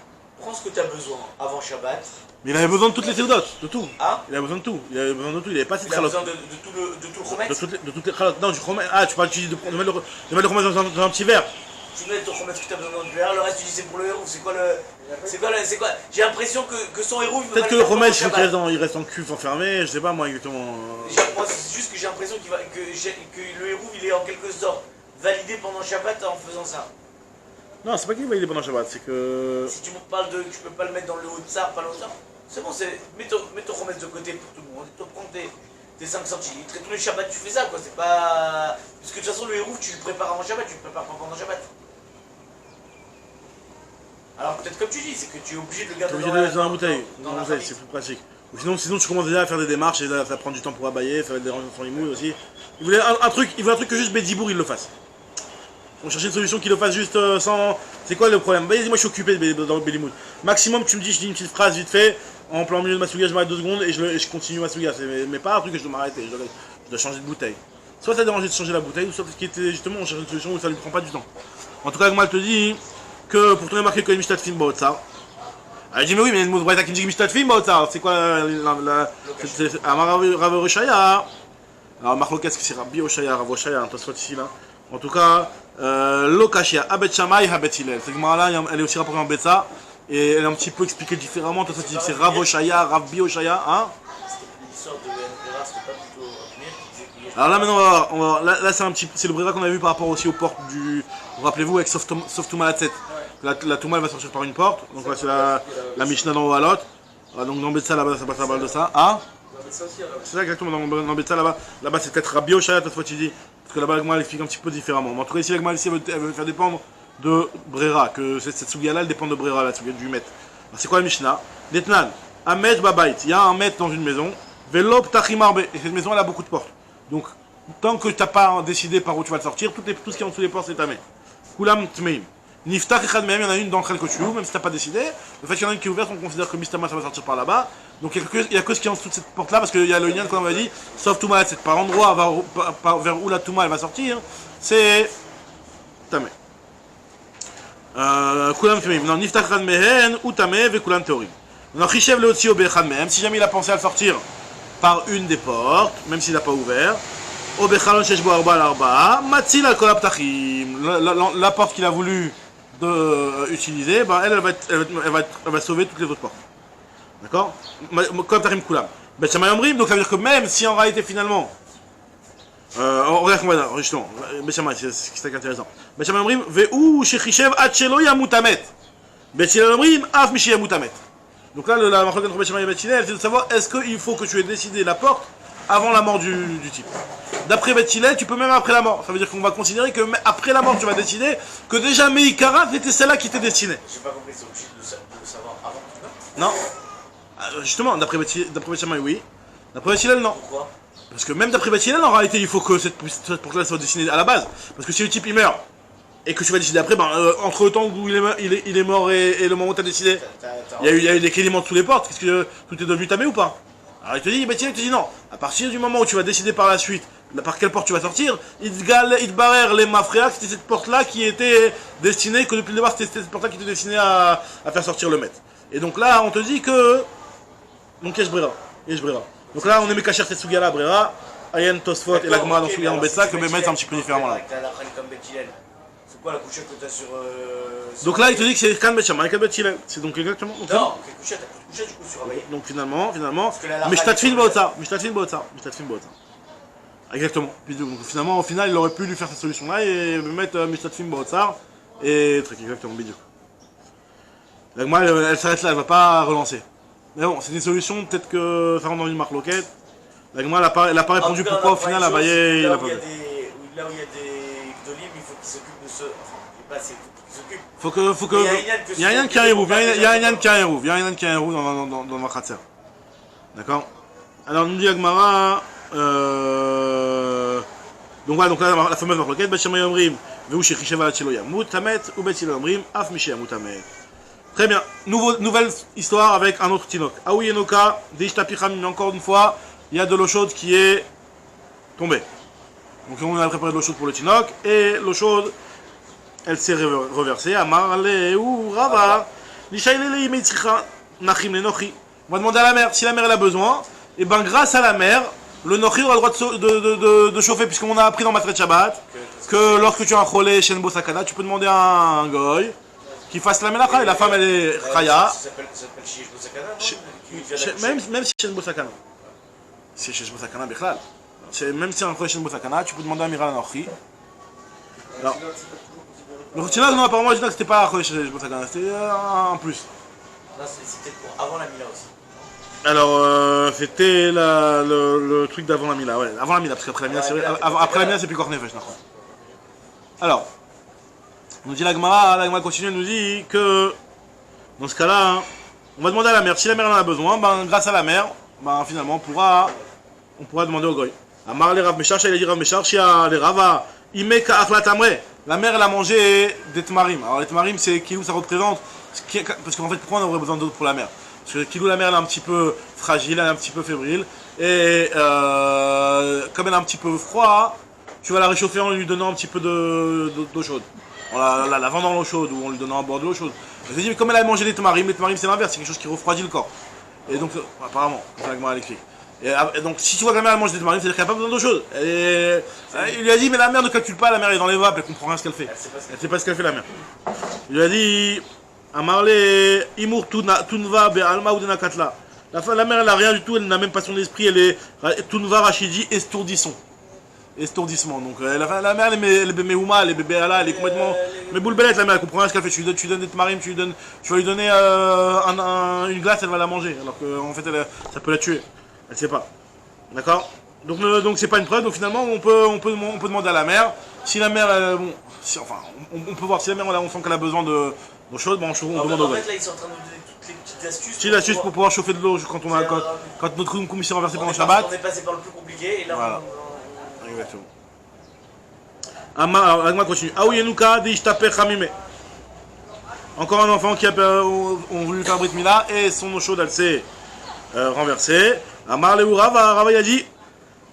prends ce que tu as besoin avant Shabbat. Mais il avait besoin de toutes les théodotes, de tout. Hein? Il avait besoin de tout. Il avait besoin de tout. Il avait pas cette Tu as chalote. besoin de tout le chometz. De toutes les chalotes. Non, du chometz. Ah, tu parles de mettre le chometz dans un petit verre. Tu mets ton chometz que tu as besoin dans le verre, le reste tu dis c'est pour le héros. C'est quoi? J'ai l'impression que son héros il peut Peut-être pas que le le faire chometz pendant il reste en cuve enfermé, je sais pas moi exactement. Moi c'est juste que j'ai l'impression que le héros il est en quelque sorte validé pendant Shabbat en faisant ça. Non, c'est pas qu'il va y aller pendant Shabbat, c'est que. Si tu me parles de tu peux pas le mettre dans le haut de ça, pas le haut de ça. C'est bon, mets ton chometz de côté pour tout le monde. Tu prends tes 5 centilitres et tous les Shabbat tu fais ça quoi. C'est pas. Parce que de toute façon le héros tu le prépares avant Shabbat, tu le prépares pas pendant Shabbat. Alors peut-être comme tu dis, c'est que tu es obligé de le T'es garder obligé de le mettre dans la bouteille. dans Dans la la bouteille, famille. c'est plus pratique. Ou sinon tu commences déjà à faire des démarches et là, ça prend du temps pour abailler, ça va être dérangeant sur les moules aussi. Il voulait un truc que juste Bédibourg il le fasse. On cherchait une solution qui le fasse juste sans. C'est quoi le problème? Bah, moi je suis occupé dans Bédimoul. Maximum tu me dis, je dis une petite phrase vite fait, en plein milieu de ma souga, je m'arrête 2 secondes et je continue ma souga. Mais pas un truc que je dois m'arrêter, je dois changer de bouteille. Soit ça dérangeait de changer la bouteille, ou soit parce qu'il était justement on cherche une solution où ça lui prend pas du temps. En tout cas, moi je te dis que pour tourner marqué que Mishtat Film Baotsar. Elle dit mais oui mais il y a une mot de Braïta qui me dit Mishtat Film Baotsar, c'est quoi Rav Oshaya. Alors Marlokas qu'est-ce que c'est Rabbi Oshaya, Rav Oshaya, un soit ici là. En tout cas, Lokashia, Abet Shamay, Abet Hillel. Cette là elle est aussi rapportée en Betsa et elle est un petit peu expliquée différemment. Toi, c'est Rav Oshaya, Rabbi Oshaya, hein. L'histoire de Brera, c'était pas plutôt Rabbi qui disait qu'il Alors là maintenant, là c'est le Brera qu'on a vu par rapport aussi aux portes du. Rappelez-vous avec Sof Touma la 7. La Touma elle va sortir par une porte. Donc là c'est la Mishnah dans Ohalot. Donc dans Betsa là-bas ça passe la balle de ça. Hein. C'est ça exactement dans Betsa là-bas. Là-bas c'est peut-être Rabbi Oshaya, cette fois tu dis. Parce que là-bas, l'Agma elle explique un petit peu différemment. Mais en tout cas, ici, l'Agma elle veut faire dépendre de Brera. Que cette Sugia-là, elle dépend de Brera, la Sugia du maître. C'est quoi la Mishnah? Detnan, Amet Babait. Il y a un maître dans une maison. Velop Tachimarbe. Et cette maison, elle a beaucoup de portes. Donc, tant que tu n'as pas décidé par où tu vas le sortir, tout ce qui est en dessous des portes, c'est ta maître. Kulam Tmeim. Niftach Echad Mehem, il y en a une d'entre elles que tu ouvres, même si tu n'as pas décidé. Le fait qu'il y en a une qui est ouverte, on considère que Mistama, ça va sortir par là-bas. Donc, il n'y a que ce qui est en dessous de cette porte-là, parce qu'il y a le lien, comme on m'a dit, sauf Touma, c'est par endroit vers où la Touma elle va sortir, c'est Tamé. Kulam Tmeim. Non, Niftach Echad Mehem, ou Tamé, ve Kulam Teorim. Non, Chichev le Otsi Obechad Mehem, si jamais il a pensé à le sortir par une des portes, même s'il n'a pas ouvert, Obechalon Sheshbo Arba l'Arba, Matzil al Kolab Tachim, la porte qu'il a voulu utiliser, bah, elle va sauver toutes les autres portes. D'accord? Kolab Tachim Kulam. Bet Shammai Omrim, donc ça veut dire que même si en réalité finalement, regarde comment on va justement, Bet Shammai, c'est ce qui est intéressant. Bet Shammai Omrim, Ve'u Shechichev Ad Shelo Yamutamet. Bet Hillel Omrim, Af Mishi Yamutamet. Donc là, la marque entre Bet Shammai et Bet Hillel, c'est de savoir est-ce qu'il faut que tu aies décidé la porte avant la mort du type. D'après Bet Hillel, tu peux même après la mort. Ça veut dire qu'on va considérer que après la mort, tu vas décider que déjà Meikara, c'était celle-là qui était destinée. J'ai pas compris, c'est obligé de le savoir avant tout ça. Non. Justement, d'après Bet Shammai, oui. D'après Bet Hillel, non. Pourquoi? Parce que même d'après Bet Hillel, en réalité, il faut que cette porte-là soit destinée à la base. Parce que si le type il meurt et que tu vas décider après, entre le temps où il est mort et le moment où tu as décidé, il y a eu des cléments de toutes les portes. Qu'est-ce que tout est devenu tamé ou pas? Alors il te dit, Bet Hillel te dit non. À partir du moment où tu vas décider par la suite par quelle porte tu vas sortir, il te barère les mafréas, c'était cette porte-là qui était destinée, que depuis le départ c'était cette porte-là qui était destinée à faire sortir le maître. Et donc là, on te dit que. Donc Yesh Brera. Donc là, on est Mekacher Tetsuga Brera, Ayen Tosfot et l'Agma dans Suga en Betsa, que Bémet c'est un petit peu différemment là. C'est quoi la couchette que tu as sur. Donc là, il te dit que c'est Kan Bet Shammai, Kan Bet Hillel. C'est donc exactement. Non, quelle couchette? T'as couchette du coup sur Abaye. Donc finalement, la Mishtat Film Baotsar. Exactement. Donc finalement, au final, il aurait pu lui faire cette solution-là et mettre Mishtat Film Baotsar et truc, exactement, bidou. L'Agma, elle s'arrête là, elle va pas relancer. Mais bon, c'est une solution, peut-être que ça rentre dans une marque loquette. L'Agma, elle a pas répondu pourquoi au final, Abaye, il a pas vu. Là où il y a des Gdolim, il faut qu'ils s'occupent de ce. Enfin, pas c'est qu'ils s'occupent. Faut que. Il y a un Yann qui a un héros, il y a un Yann qui a un héros dans le Makhatser. D'accord? Alors, nous dit Agmara. Donc voilà, donc là, la fameuse marque loquette, Bet Shammai Omrim, Ve'u Shechichev Ad Shelo Yamut Tamet, ou Bet Hillel Omrim, Af Mishi Yamut Tamet. Très bien. Nouvelle histoire avec un autre Tinok. Aoui Enoka, Deishta Picham, encore une fois, il y a de l'eau chaude qui est tombée. Donc on a préparé de l'eau chaude pour le Tinok, et l'eau chaude, elle s'est reversée. Amar Lehu Rava, On va demander à la mère, si la mère elle a besoin, et ben grâce à la mère, le nochi aura le droit de chauffer, puisqu'on a appris dans Matret Shabbat que lorsque tu as un cholé chez Shenbo Sakana, tu peux demander à un goy qui fasse la melacha, et la femme elle est chaya. Ça s'appelle Shish Bosakana, non? Même si Shenbo Sakana. C'est Shenbo Sakana Bichlal. Même si c'est un cholé Shenbo Sakana, tu peux demander à Mira Nochi. Alors, le Rotina, non, apparemment, je dis que c'était pas un cholé Shenbo Sakana, c'était un plus. Non, c'était pour avant la Mila aussi. Alors, c'était le truc d'avant la Mila, ouais, avant la Mila, parce qu'après la Mila, après la Mila, c'est plus Kornefesh, d'accord. Alors, on nous dit la Gemara continue, elle nous dit que, dans ce cas-là, on va demander à la mère, si la mère en a besoin, ben, grâce à la mère, ben, finalement, on pourra demander au goy. Amar les Rav Meshach, il a dit Rav Meshach, il y a les Rava, Imeka Achlat Amre. La mère, elle a mangé des tmarim. Alors, les tmarim, c'est qui ça représente, parce qu'en fait, pourquoi on aurait besoin d'autres pour la mère? Parce que Kilou, la mère, elle est un petit peu fragile, elle est un petit peu fébrile. Et comme elle est un petit peu froid, tu vas la réchauffer en lui donnant un petit peu d'eau chaude. En la lavant dans l'eau chaude ou en lui donnant un bord de l'eau chaude. Je dis, mais comme elle a mangé les tamarim c'est l'inverse, c'est quelque chose qui refroidit le corps. Et donc, apparemment, c'est la Gemara électrique. Et donc, si tu vois que la mère elle mange des tamarim, c'est-à-dire qu'elle n'a pas besoin d'eau chaude. Il lui a dit, mais la mère ne calcule pas, la mère est dans les vapes, elle comprend rien ce qu'elle fait. Elle sait pas ce qu'elle fait, la mère. Il lui a dit. Amarle imur tunva be alma ou denakatla. La mère elle a rien du tout, elle n'a même pas son esprit, elle est tunva rachidi estourdissement. Donc la mère elle est mehouma, elle est bébé Allah, elle est complètement mais boulbelette la mère, elle comprend rien ce qu'elle fait. Tu lui donnes des tmarim, tu vas lui donner une glace, elle va la manger, alors qu'en fait ça peut la tuer. Elle sait pas. D'accord? Donc c'est pas une preuve, donc finalement on peut demander à la mère. Si la mère on peut voir si la mère on sent qu'elle a besoin d'eau chaude, bon, on demande au goy. En fait, là, ils sont en train de nous donner toutes les petites astuces. Petites astuces pour pouvoir chauffer de l'eau quand notre commission est renversée pendant le Shabbat. On est passé par le plus compliqué et là voilà. Exactement. Alors, la continue. Aouyenuka d'Ishtaper Hamime. Encore un enfant qui a voulu faire Brit Mila et son eau chaude elle s'est renversée. Amar le Rava il a dit.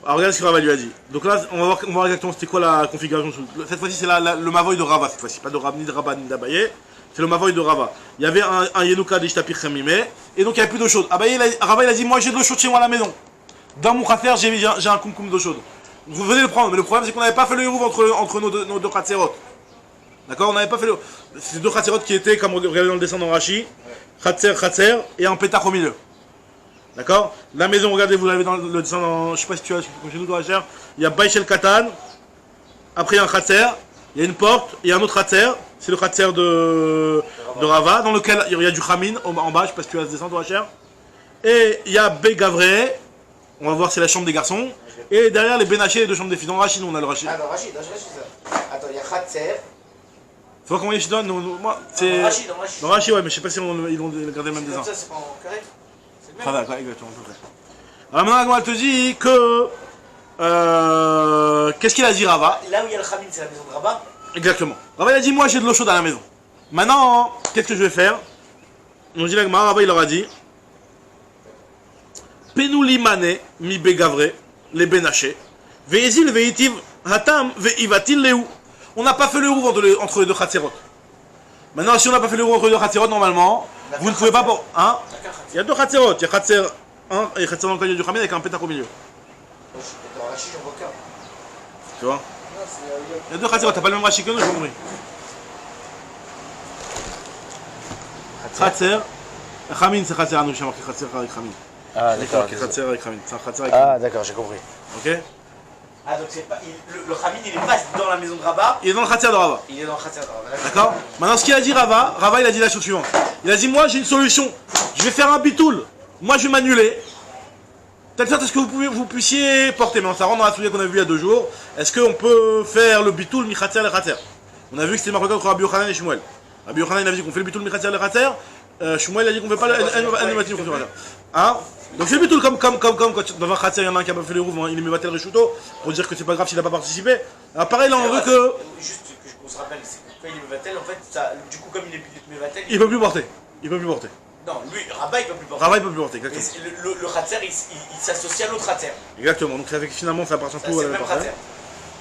Alors regarde ce que Rava lui a dit. Donc là, on va voir exactement c'était quoi la configuration. Cette fois-ci, c'est le Mavoy de Rava, cette fois-ci. Pas de Rab, ni de Rabba, ni d'Abaye. C'est le Mavoy de Rava. Il y avait un Yenuka d'Ishtapir Chamime. Et donc il n'y avait plus d'eau chaude. Abaye, Rava, il a dit moi j'ai de l'eau chaude chez moi à la maison. Dans mon khater, j'ai un koum d'eau chaude. Vous venez le prendre. Mais le problème, c'est qu'on n'avait pas fait le hérouv entre nos deux khatserot. D'accord? On n'avait pas fait le. C'est deux khatserot qui étaient, comme regardez dans le dessin dans Rashi, khatser et un pétach au milieu. D'accord? La maison, regardez, vous l'avez dans le dessin, je sais pas si tu as, comme chez nous dans la chair, il y a Baïchel Katan, après il y a un Khatser, il y a une porte, il y a un autre Khatser, c'est le Khatser de Rava, dans lequel il y a du Khamin en bas, je sais pas si tu as ce dessin dans la chair, et il y a Begavre, on va voir c'est la chambre des garçons, et derrière les Benaché, les deux chambres des filles. Dans Rachid, on a le Rachid. Ah, dans Rachid, ça. Attends, il y a Khatser. Tu vois comment il se donne? Moi, c'est. Dans Rachid, ouais, mais je sais pas si ils ont gardé le même dessin. Ça, c'est pas en carré. Ah d'accord, exactement, à peu près. Alors maintenant, elle te dit que... qu'est-ce qu'il a dit, Rava? Là où il y a le Khamin, c'est la maison de Rabat. Exactement. Rava, il a dit, moi j'ai de l'eau chaude à la maison. Maintenant, qu'est-ce que je vais faire? On dit l'agma, Rava, il leur a dit... Penuli mane mi begavre, les benaché, veizil veitiv hatam veivatil leu. On n'a pas fait le roux entre les deux khatserot. Maintenant, si on n'a pas fait le roux entre les deux khatserot, normalement, vous ne pouvez pas... Hein? Il y a deux khatserot, il y a khatser 1 et khatser dans lequel il y a du khamin avec un pétach au milieu. Dans Rachid, j'en vois qu'un. Tu vois? Il y a deux khatserot, t'as pas le même Rachid que nous, j'ai compris. Khatser, khamin c'est khatser à nous, j'ai marqué khatser avec khamin. Ah d'accord. Khatser avec khamin, c'est un khatser avec Ah khamin. d'accord, j'ai compris. Ok? Ah, donc c'est pas. Le Khamin, il est pas dans la maison de Rabat. Il est dans le khatser de Rava. Il est dans le Khatser de Rabat. D'accord? Maintenant, ce qu'il a dit Rava, il a dit la chose suivante. Il a dit, moi j'ai une solution. Je vais faire un bitoul. Moi je vais m'annuler. Telle sorte à ce que vous puissiez porter. Mais ça rentre dans la soulière qu'on a vu il y a 2 jours. Est-ce qu'on peut faire le bitoul mi-khatser le khatser? On a vu que c'était marqué entre Rabbi Yochanan et Shmuel. Rabbi Yochanan il a dit qu'on fait le bitoul mi-khatser le khatser. Shmuel il a dit qu'on fait pas le el-matim le khatser. Hein? Donc c'est le bitoul comme quand dans un khatser il y en a un qui a pas fait le rouvre, il est mis le reshuto pour dire que c'est pas grave s'il a pas participé. Alors pareil là on veut que. Juste qu'on se rappelle, c'est que quand il est Mevatel, en fait, ça, du coup, comme il est Mevatel. Il peut plus porter. Il peut plus porter. Non, lui, Rabat il peut plus porter. Rabat il peut plus porter, exactement. Le Khatser, il s'associe à l'autre Khatser. Exactement, donc ça fait que finalement ça appartient tout C'est à le la même personne. Khatser.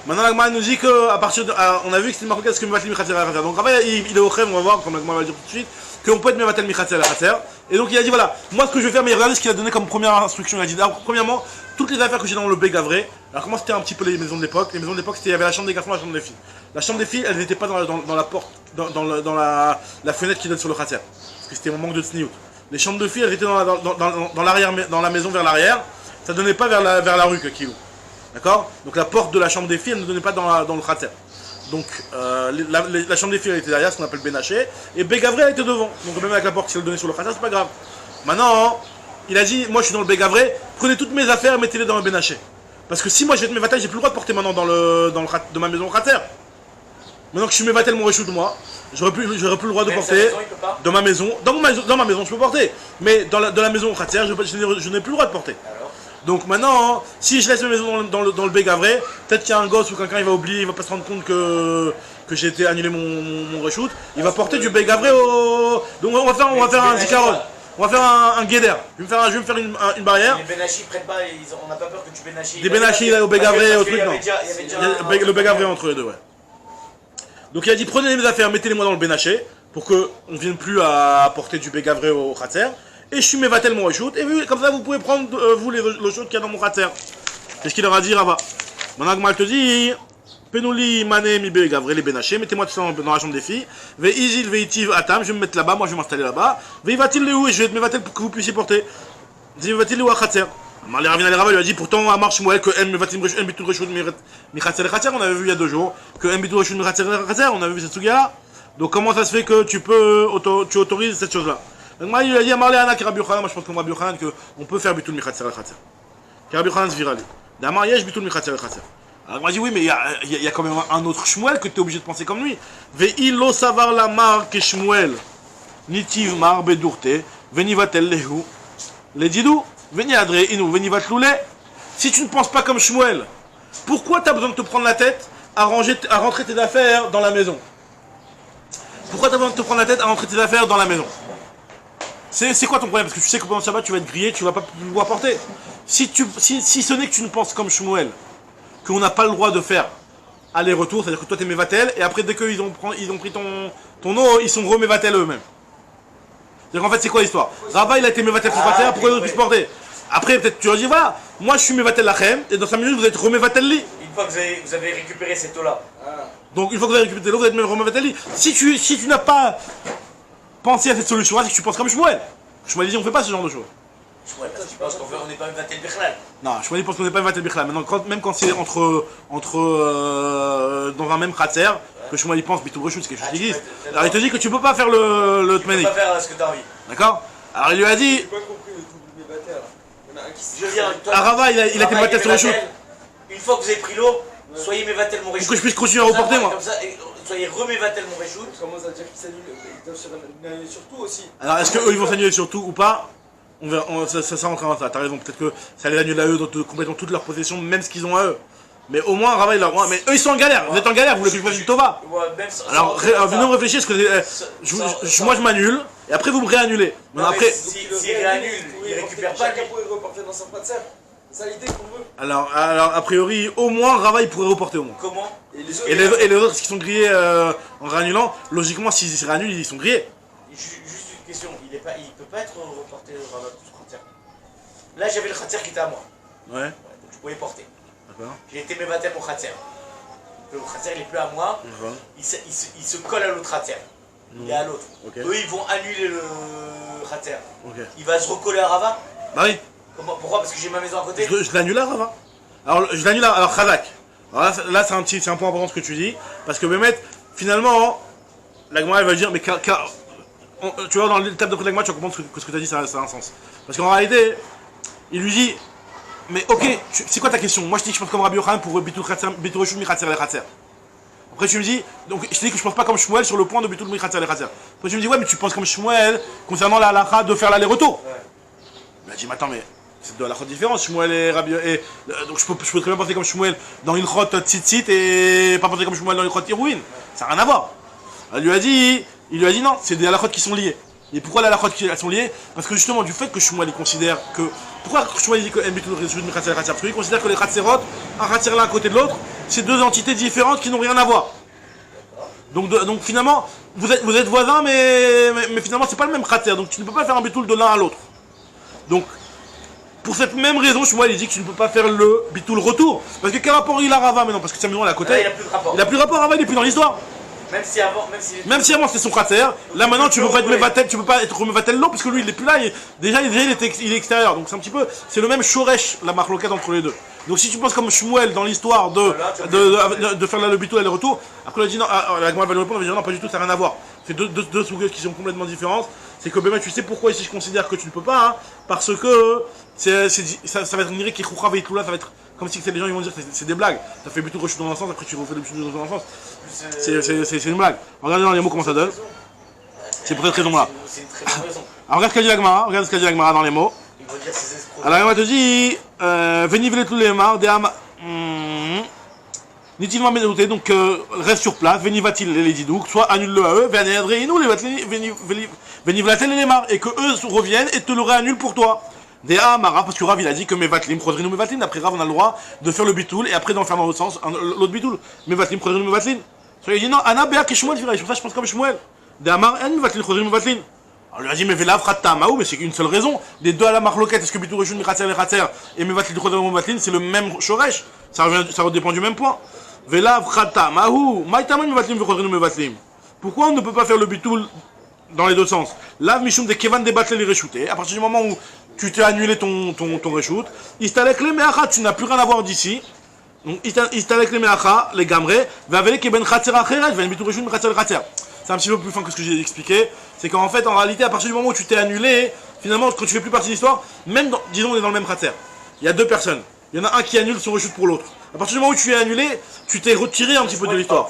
Maintenant, l'agma nous dit qu'à partir de. On a vu que c'était marqué ce que Mevatel Michatzer la Khatser. Donc, après, il est au Khem, on va voir, comme l'agma va le dire tout de suite, qu'on peut être Mevatel Michatzer la Khatser. Et donc, il a dit voilà, moi ce que je vais faire, mais regardez ce qu'il a donné comme première instruction. Il a dit alors, premièrement, toutes les affaires que j'ai dans le Bégavré. Alors, comment c'était un petit peu les maisons de l'époque? Les maisons de l'époque, il y avait la chambre des garçons, la chambre des filles. La chambre des filles, elles n'étaient pas dans la porte, dans la fenêtre qui donne sur le Khatser. Parce que c'était un manque de tsniout. Les chambres de filles, elles étaient dans l'arrière, dans la maison vers l'arrière. Ça donnait pas vers la rue, Kilou. D'accord? Donc la porte de la chambre des filles, elle ne donnait pas dans le khatser. Donc la chambre des filles, elle était derrière, ce qu'on appelle Benaché. Et Bégavré, elle était devant. Donc même avec la porte, si elle donnait sur le khatser, c'est pas grave. Maintenant, il a dit, moi je suis dans le Bégavré, prenez toutes mes affaires, mettez-les dans le Benaché. Parce que si moi je vais être Mevatel, j'ai plus le droit de porter maintenant de ma maison au khatser. Maintenant que je suis Mevatel mon réchoute, moi, j'aurais plus le droit de porter dans ma maison. Dans ma maison, je peux porter. Mais dans la maison au khatser, je n'ai plus le droit de porter. Donc maintenant, si je laisse ma maison dans le Bégavré, peut-être qu'il y a un gosse ou quelqu'un il va oublier, il va pas se rendre compte que j'ai été annulé mon reshoot, il va porter du Bégavré au. Donc on va faire un zikaron, on va faire un guéder. Je vais me faire une barrière. Les Benachis prennent pas, on n'a pas peur que tu Benachis. Des Benachis au Bégavré, au truc, non. Il y a le Bégavré entre les deux, ouais. Donc il a dit prenez mes affaires, mettez-les-moi dans le Benaché, pour qu'on ne vienne plus à porter du Bégavré au khatser. Et je suis Mevatel mon reshoot, et comme ça vous pouvez prendre vous le shoot qu'il y a dans mon khatser. Qu'est-ce qu'il leur a dit Rava? Maintenant elle te dit Penouli mané mi Bégavré les Benaché, mettez-moi tout ça dans la chambre des filles. Ve isil veitiv atam, je vais me mettre là-bas, moi je vais m'installer là-bas. Ve ivatil le où, et je vais être Mevatel pour que vous puissiez porter. Ve ivatil le où à khatser. Les Rava lui a dit pourtant à marche moi que M Mevatil M bitul reshoot mi khatser le khatser, on avait vu il y a 2 jours que M bitul reshoot mi khatser le khatser, on avait vu cette sugia là. Donc comment ça se fait que tu autorises cette chose là? Donc moi il a dit à Marléana qui Rabbi Yochanan, moi je pense comme Rabbi Yochanan qu'on peut faire bitul michatzer al khatser. Rabbi Yochanan se virali. D'amar yesh bitul michatzer al khatser. Alors moi je dis oui mais il y a quand même un autre Shmuel que tu es obligé de penser comme lui. Ve'il lo savar la mar ke Shmuel nitiv mar bedurte venivatel lehu le didou veni adre inu venivat loule. Si tu ne penses pas comme Shmuel, pourquoi tu as besoin de te prendre la tête à rentrer tes affaires dans la maison? Pourquoi tu as besoin de te prendre la tête à rentrer tes affaires dans la maison? C'est quoi ton problème? Parce que tu sais que pendant le sabbat tu vas être grillé, tu vas pas pouvoir porter. Si ce n'est que tu ne penses comme Shmuel, qu'on n'a pas le droit de faire aller-retour, c'est-à-dire que toi t'es Mevatel, et après dès qu'ils ont pris ton eau, ils sont remévatel eux-mêmes. C'est-à-dire qu'en fait c'est quoi l'histoire? Rava il a été Mevatel sur Khatser, pourquoi il aurait pu se porter? Après peut-être tu leur dis voilà, moi je suis Mevatel Lachem, et dans 5 minutes vous êtes remévatel li. Une fois que vous avez récupéré cette eau-là. Donc une fois que vous avez récupéré l'eau, vous êtes même remévatel li. Si tu n'as pas pensé à cette solution-là, c'est que tu penses comme Shmuel. Shmuel dit on fait pas ce genre de choses. Shmuel, tu penses qu'on n'est pas Mevatel Bichlal? Non, Shmuel pense qu'on n'est pas Mevatel Bichlal. Maintenant, même quand c'est entre dans un même khatser, que Shmuel pense bitul reshoot, c'est quelque chose qui existe. Alors il te dit que tu peux pas faire le tmenik. Tu peux pas faire ce que tu as envie. D'accord? Alors il lui a dit. J'ai pas compris le double Mevatel. Il y en a un qui Je veux dire, Rava il a été Mevatel sur le shoot. Une fois que vous avez pris l'eau, soyez Mevatel mon reshoot. Pour que je puisse continuer à reporter moi. Comme ça, soyez remévatel mon reshoot. commence à dire qu'ils s'annulent. Ils doivent se s'annuler sur tout aussi. Alors est-ce qu'eux ils vont s'annuler sur tout ou pas? On verra, ça rentre dans ça. T'as raison, peut-être que ça les annule à eux, donc complètement toute leur possession, même ce qu'ils ont à eux. Mais au moins, Rava il a. Mais eux ils sont en galère, vous êtes en galère, vous voulez que je fasse une tova. Alors venez réfléchir, parce que moi je m'annule, et après vous me réannulez. Mais après. S'il réannule, il récupère pas. Chacun pourrait reporter dans son khatser. C'est ça l'idée qu'on veut. Alors a priori, au moins Rava il pourrait reporter au moins. Comment? Et les autres qui sont grillés en réannulant, logiquement s'ils se réannulent, ils sont grillés. Juste une question, il peut pas être reporté sur Khatser. Là j'avais le Khatser qui était à moi. Ouais. Donc je pouvais porter. D'accord. J'ai été Mevatel mon Khatser. Le Khatser il est plus à moi. D'accord. Il se colle à l'autre Khatser. Il est à l'autre. Okay. Eux ils vont annuler le Khatser. Ok. Il va se recoller à Rava. Bah oui. Pourquoi? Parce que j'ai ma maison à côté. Je l'annule là, Rava. Alors je l'annule là, alors Khazak. Alors là c'est un point important ce que tu dis. Parce que Bémet, finalement, la Gemara elle va dire, mais tu vois dans l'étape de l'Agma, tu vas comprendre que ce que tu as dit ça a un sens. Parce qu'en réalité, il lui dit, mais ok, c'est quoi ta question? Moi je te dis que je pense comme Rabbi Yochanan pour Bitul Reshoot mi Khatser le Khatser. Après tu me dis, donc je te dis que je pense pas comme Shmuel sur le point de Bitul mi Khatser le Khatser. Après tu me dis, ouais mais tu penses comme Shmuel concernant la halakha de faire l'aller-retour. Ouais. Il m'a dit, mais attends, mais c'est de la halakha différente, Shmuel et Rabbi. Donc je peux très bien penser comme Shmuel dans Ilchot Tzitzit et pas penser comme Shmuel dans Ilchot Irouin. Ça n'a rien à voir. Il lui a dit non, c'est des halakhot qui sont liés. Et pourquoi les halakhot qui sont liés? Parce que justement, du fait que Shmuel il considère que. Pourquoi Shmuel dit que Bitul Reshoot mi Khatser le Khatser? Parce qu'il considère que les Khatserot, un Khatser l'un à côté de l'autre, c'est deux entités différentes qui n'ont rien à voir. Donc finalement, vous êtes voisins, mais finalement, c'est pas le même khater. Donc tu ne peux pas faire un bitoul de l'un à l'autre. Donc, pour cette même raison, Shmuel il dit que tu ne peux pas faire le bitoul retour. Parce que quel rapport il a Rava maintenant? Parce que sa maison elle est à côté. Là, il n'a plus de rapport. Il n'a plus de rapport, Rava, il n'est plus dans l'histoire. Même si avant c'était son khater, là maintenant tu peux pas être mevatel, tu peux pas être mevatel l'eau parce que lui il est plus là, déjà il est extérieur. Donc c'est un petit peu, c'est le même shoresh la marloquette entre les deux. Donc si tu penses comme Shmuel dans l'histoire de faire le bitoul et le retour, après il a dit non, la Gemara va lui répondre, il va dire non pas du tout, ça n'a rien à voir. C'est deux sougeux qui sont complètement différentes. C'est que tu sais pourquoi ici je considère que tu ne peux pas, hein, parce que ça va être une irée qui est et tout là, ça va être comme si les gens ils vont dire c'est des blagues. Ça fait bitoul rechute dans un sens, après tu refais le bitoul dans un sens. C'est une blague. Regardez dans les mots comment ça donne. C'est pour cette raison-là. C'est une très bonne raison. Alors regarde ce qu'a dit la Gemara, regarde ce qu'a dit la Gemara dans les mots. Il va dire ces escrocs. Alors la Gemara te dit Venivele tous les marres, N'est-il médouté, donc reste sur place, Venivatil les didouk, soit annule-le à eux, Venivlatel les marres, et que eux reviennent et te le réannulent pour toi. Des Amara, parce que Rav il a dit que Mevatlim, Khodrinu Mevatlim, après Rav on a le droit de faire le bitoul et après d'en faire dans l'autre sens, l'autre bitoul. Mevatlim, Khodrinu Mevatlim. Il dit non, Anna Béa Kishmuel, c'est pour ça que je pense comme Shmuel. Des Amar, En Mevatlim, Khodrinu Mevatlim. Alors il lui a dit, mais Velav Khatta Maou, mais c'est une seule raison. Les deux à la marloquette, est-ce que bitoul Reshun Mikhatzer et Khatzer et Mevatlim, Khodrinu Mevatlim, c'est le même shoresh. Ça dépend du même point. Velav Khatta Maou, Maïtaman Mevatlim, Khodrinu Mevatlim. Pourquoi on ne peut pas faire le bitoul dans les deux sens? Lav Mishum de Kevan débattre les reshootés. À partir du moment où tu t'es annulé ton reshoot, Istalek les meacha, tu n'as plus rien à voir d'ici. Donc Istalek les meacha, les gamrés, Vavele Keben Khatzer Acheret, Ven Bitou Reshut Khatzer Khatzer. C'est un petit peu plus fin que ce que j'ai expliqué. C'est qu'en fait, en réalité, à partir du moment où tu t'es annulé, finalement, quand tu fais plus partie de l'histoire, même disons on est dans le même khatzer. Il y a deux personnes. Il y en a un qui annule son reshoot pour l'autre. À partir du moment où tu es annulé, tu t'es retiré un petit peu de l'histoire.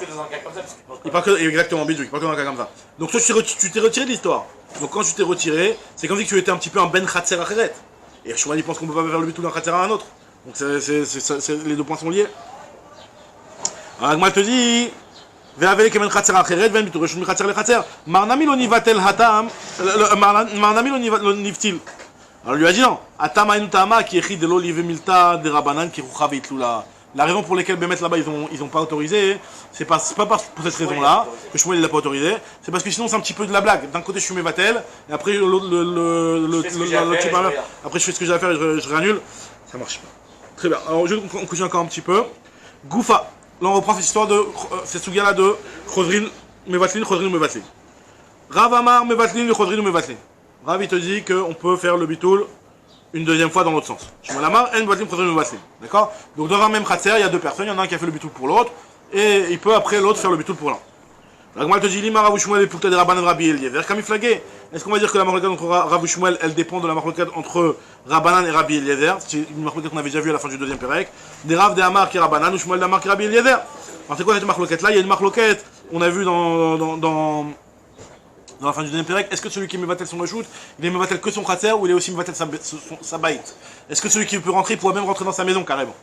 Il parle que exactement, Bidou, il parle que dans un cas comme ça. Donc toi tu t'es retiré de l'histoire. Donc quand tu t'es retiré, c'est comme si tu étais un petit peu un ben khatzer acheret. Et Shmuel il pense qu'on peut pas faire le bitoul d'un khatzer à un autre. Donc les deux points sont liés. Alors Agma te dit Ve'avele kemen khatzer acheret, ven bitoul reshut mikhatzer le khatzer. Marnami lo nivatel hatam, marnami lo nivtil. Alors lui a dit non. Atam ainu tama qui écrit de l'olive milta de rabanan qui rouchav itlula. La raison pour laquelle Bémet là-bas ils ont pas autorisé, c'est pas pour cette raison-là que Shmuel il l'a pas autorisé, c'est parce que sinon c'est un petit peu de la blague. D'un côté je suis Mevatel, et après après je fais ce que j'ai à faire et je réannule, ça marche pas. Très bien, alors je continue encore un petit peu. Goufa, là on reprend cette histoire de cette souga-là de Khodrin Mevatlin, Khodrin Mevatlin. Rav Amar Mevatlin, Khodrin Mevatlin. Rav il te dit qu'on peut faire le bitoul une deuxième fois dans l'autre sens. Shmuel Amar, En Mevatlin, Khodrin Mevatlin. D'accord? Donc dans un même khatzer, il y a deux personnes, il y en a un qui a fait le bitoul pour l'autre, et il peut après l'autre faire le bitoul pour l'un. La Gemara te dit, Lima Rav Shmuel et Pukta de Rabbanan Rabbi Eliezer, Kamiflagé. Est-ce qu'on va dire que la marloquette entre Rav Shmuel, elle dépend de la marloquette entre Rabbanan et Rabbi Eliezer? C'est une marloquette qu'on avait déjà vue à la fin du deuxième pérec. Des Rav de Amar qui est Rabbanan, ou Shmuel d'Amar qui est Rabbi Eliezer. Alors c'est quoi cette marloquette-là? Il y a une marloquette, on a vu dans la fin du deuxième pérec, est-ce que celui qui mevatel son reshoot, il est mevatel que son khatzer ou il est aussi mevatel sa baït? Est-ce que celui qui peut rentrer pourrait même rentrer dans sa maison carrément?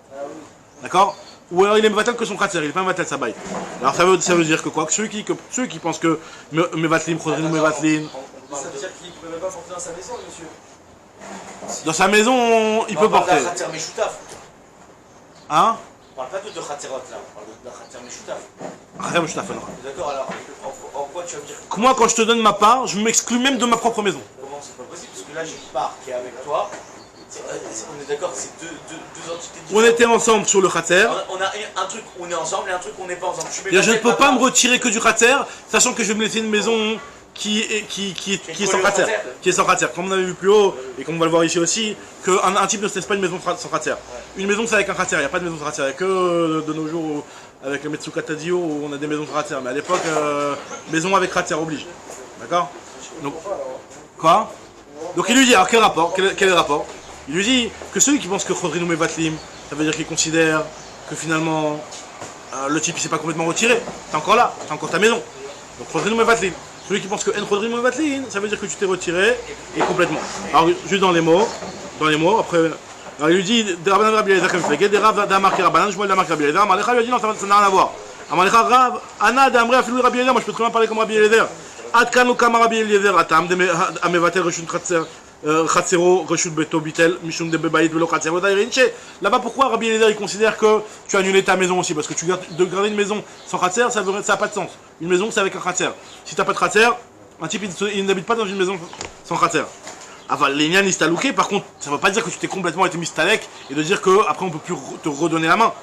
D'accord? Ou alors il est mevatel que son khatzer, il est pas mevatel sa baït. Alors ça veut dire que quoi? Que ceux qui pensent que mevatlim, khodrin ou mevatlin. Ça veut dire qu'il ne pouvait pas porter dans sa maison, monsieur. Dans sa maison, il peut porter. On parle d'un khatzer meshoutaf. Hein? On parle pas de khatzerot là, on parle d'un khatzer meshoutaf. Rien, je t'affais. D'accord, alors en quoi tu vas me dire? Moi, quand je te donne ma part, je m'exclus même de ma propre maison. Comment c'est pas possible? Parce que là j'ai une part qui est avec toi. On est d'accord, c'est deux entités différentes. On était ensemble sur le khatzer. On a un truc où on est ensemble et un truc où on n'est pas ensemble. Je ne peux pas me retirer que du khatzer, sachant que je vais me laisser une maison qui est sans khatzer. Qui est sans khatzer. Comme on avait vu plus haut, et comme on va le voir ici aussi, qu'un type ne se laisse pas une maison sans khatzer. Une maison c'est avec un khatzer, il n'y a pas de maison sans khatzer. Il n'y a que de nos jours, avec le Metsuka Tadio, où on a des maisons sans khatzer. Mais à l'époque, maison avec khatzer oblige. D'accord? Donc, quoi? Donc il lui dit, alors quel rapport? Quel est le rapport? Il lui dit que celui qui pense que Khodrin ou Mevatlim, ça veut dire qu'il considère que finalement le type il s'est pas complètement retiré. T'es encore là, t'as encore ta maison. Donc Khodrin ou Mevatlim. Celui qui pense que En Khodrin ou Mevatlim, ça veut dire que tu t'es retiré et complètement. Alors juste dans les mots, après. Alors il lui dit, des Rabbanan Rabbi Eliezer comme fait, des Rav d'Amar qui Rabbanan, je vois d'Amar qui Rabbi Eliezer. Amalecha lui a dit non, ça n'a rien à voir. Amalecha Rav, Anna d'Amre a fait Rabbi Eliezer, moi je peux très bien parler comme Rabbi Eliezer. Adkanu kama Rabbi Eliezer, atam de Amevatel Reshut Khatzer. Khatsero, Reshut Beto, Bitel, Mishum de Bebaït, Velo Khatsero, Dairinche. Là-bas, pourquoi Rabbi Eliezer il considère que tu as annulé ta maison aussi? Parce que de garder une maison sans Khatser, ça n'a pas de sens. Une maison, c'est avec un Khatser. Si tu n'as pas de Khatser, un type il n'habite pas dans une maison sans Khatser. Enfin, les Nyan Istalouké, par contre, ça ne veut pas dire que tu t'es complètement été mistalek et de dire qu'après on ne peut plus te redonner la main.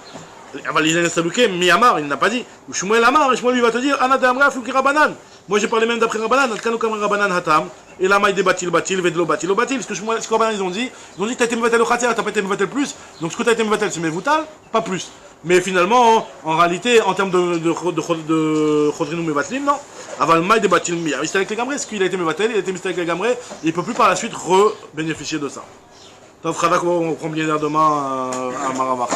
Enfin, les Nyan Istalouké, Miyamar, il n'a pas dit. Ou Shmuel Amar, et Shmuel lui va te dire Ana de Amra Fouki Rabanan. Moi j'ai parlé même d'après Rabanan, Alkano Kam Rabanan Hatam, et la maille des Batil, Vedlo Batil, Batil. Ce que Shmuel, ce que Rabanan ils ont dit que tu as été Mevatel au Khatser, tu n'as pas été Mevatel plus. Donc ce que tu as été Mevatel, c'est Mevoutal, pas plus. Mais finalement, en réalité, en termes de Chodrinou Mevatlim, non. Aval maille des Batil Mia. Il avec les Gamré, est-ce qu'il a été Mevatel, il a été mis avec les Gamré, et il ne peut plus par la suite re-bénéficier de ça. Donc, on prend bien l'air demain à Maravach.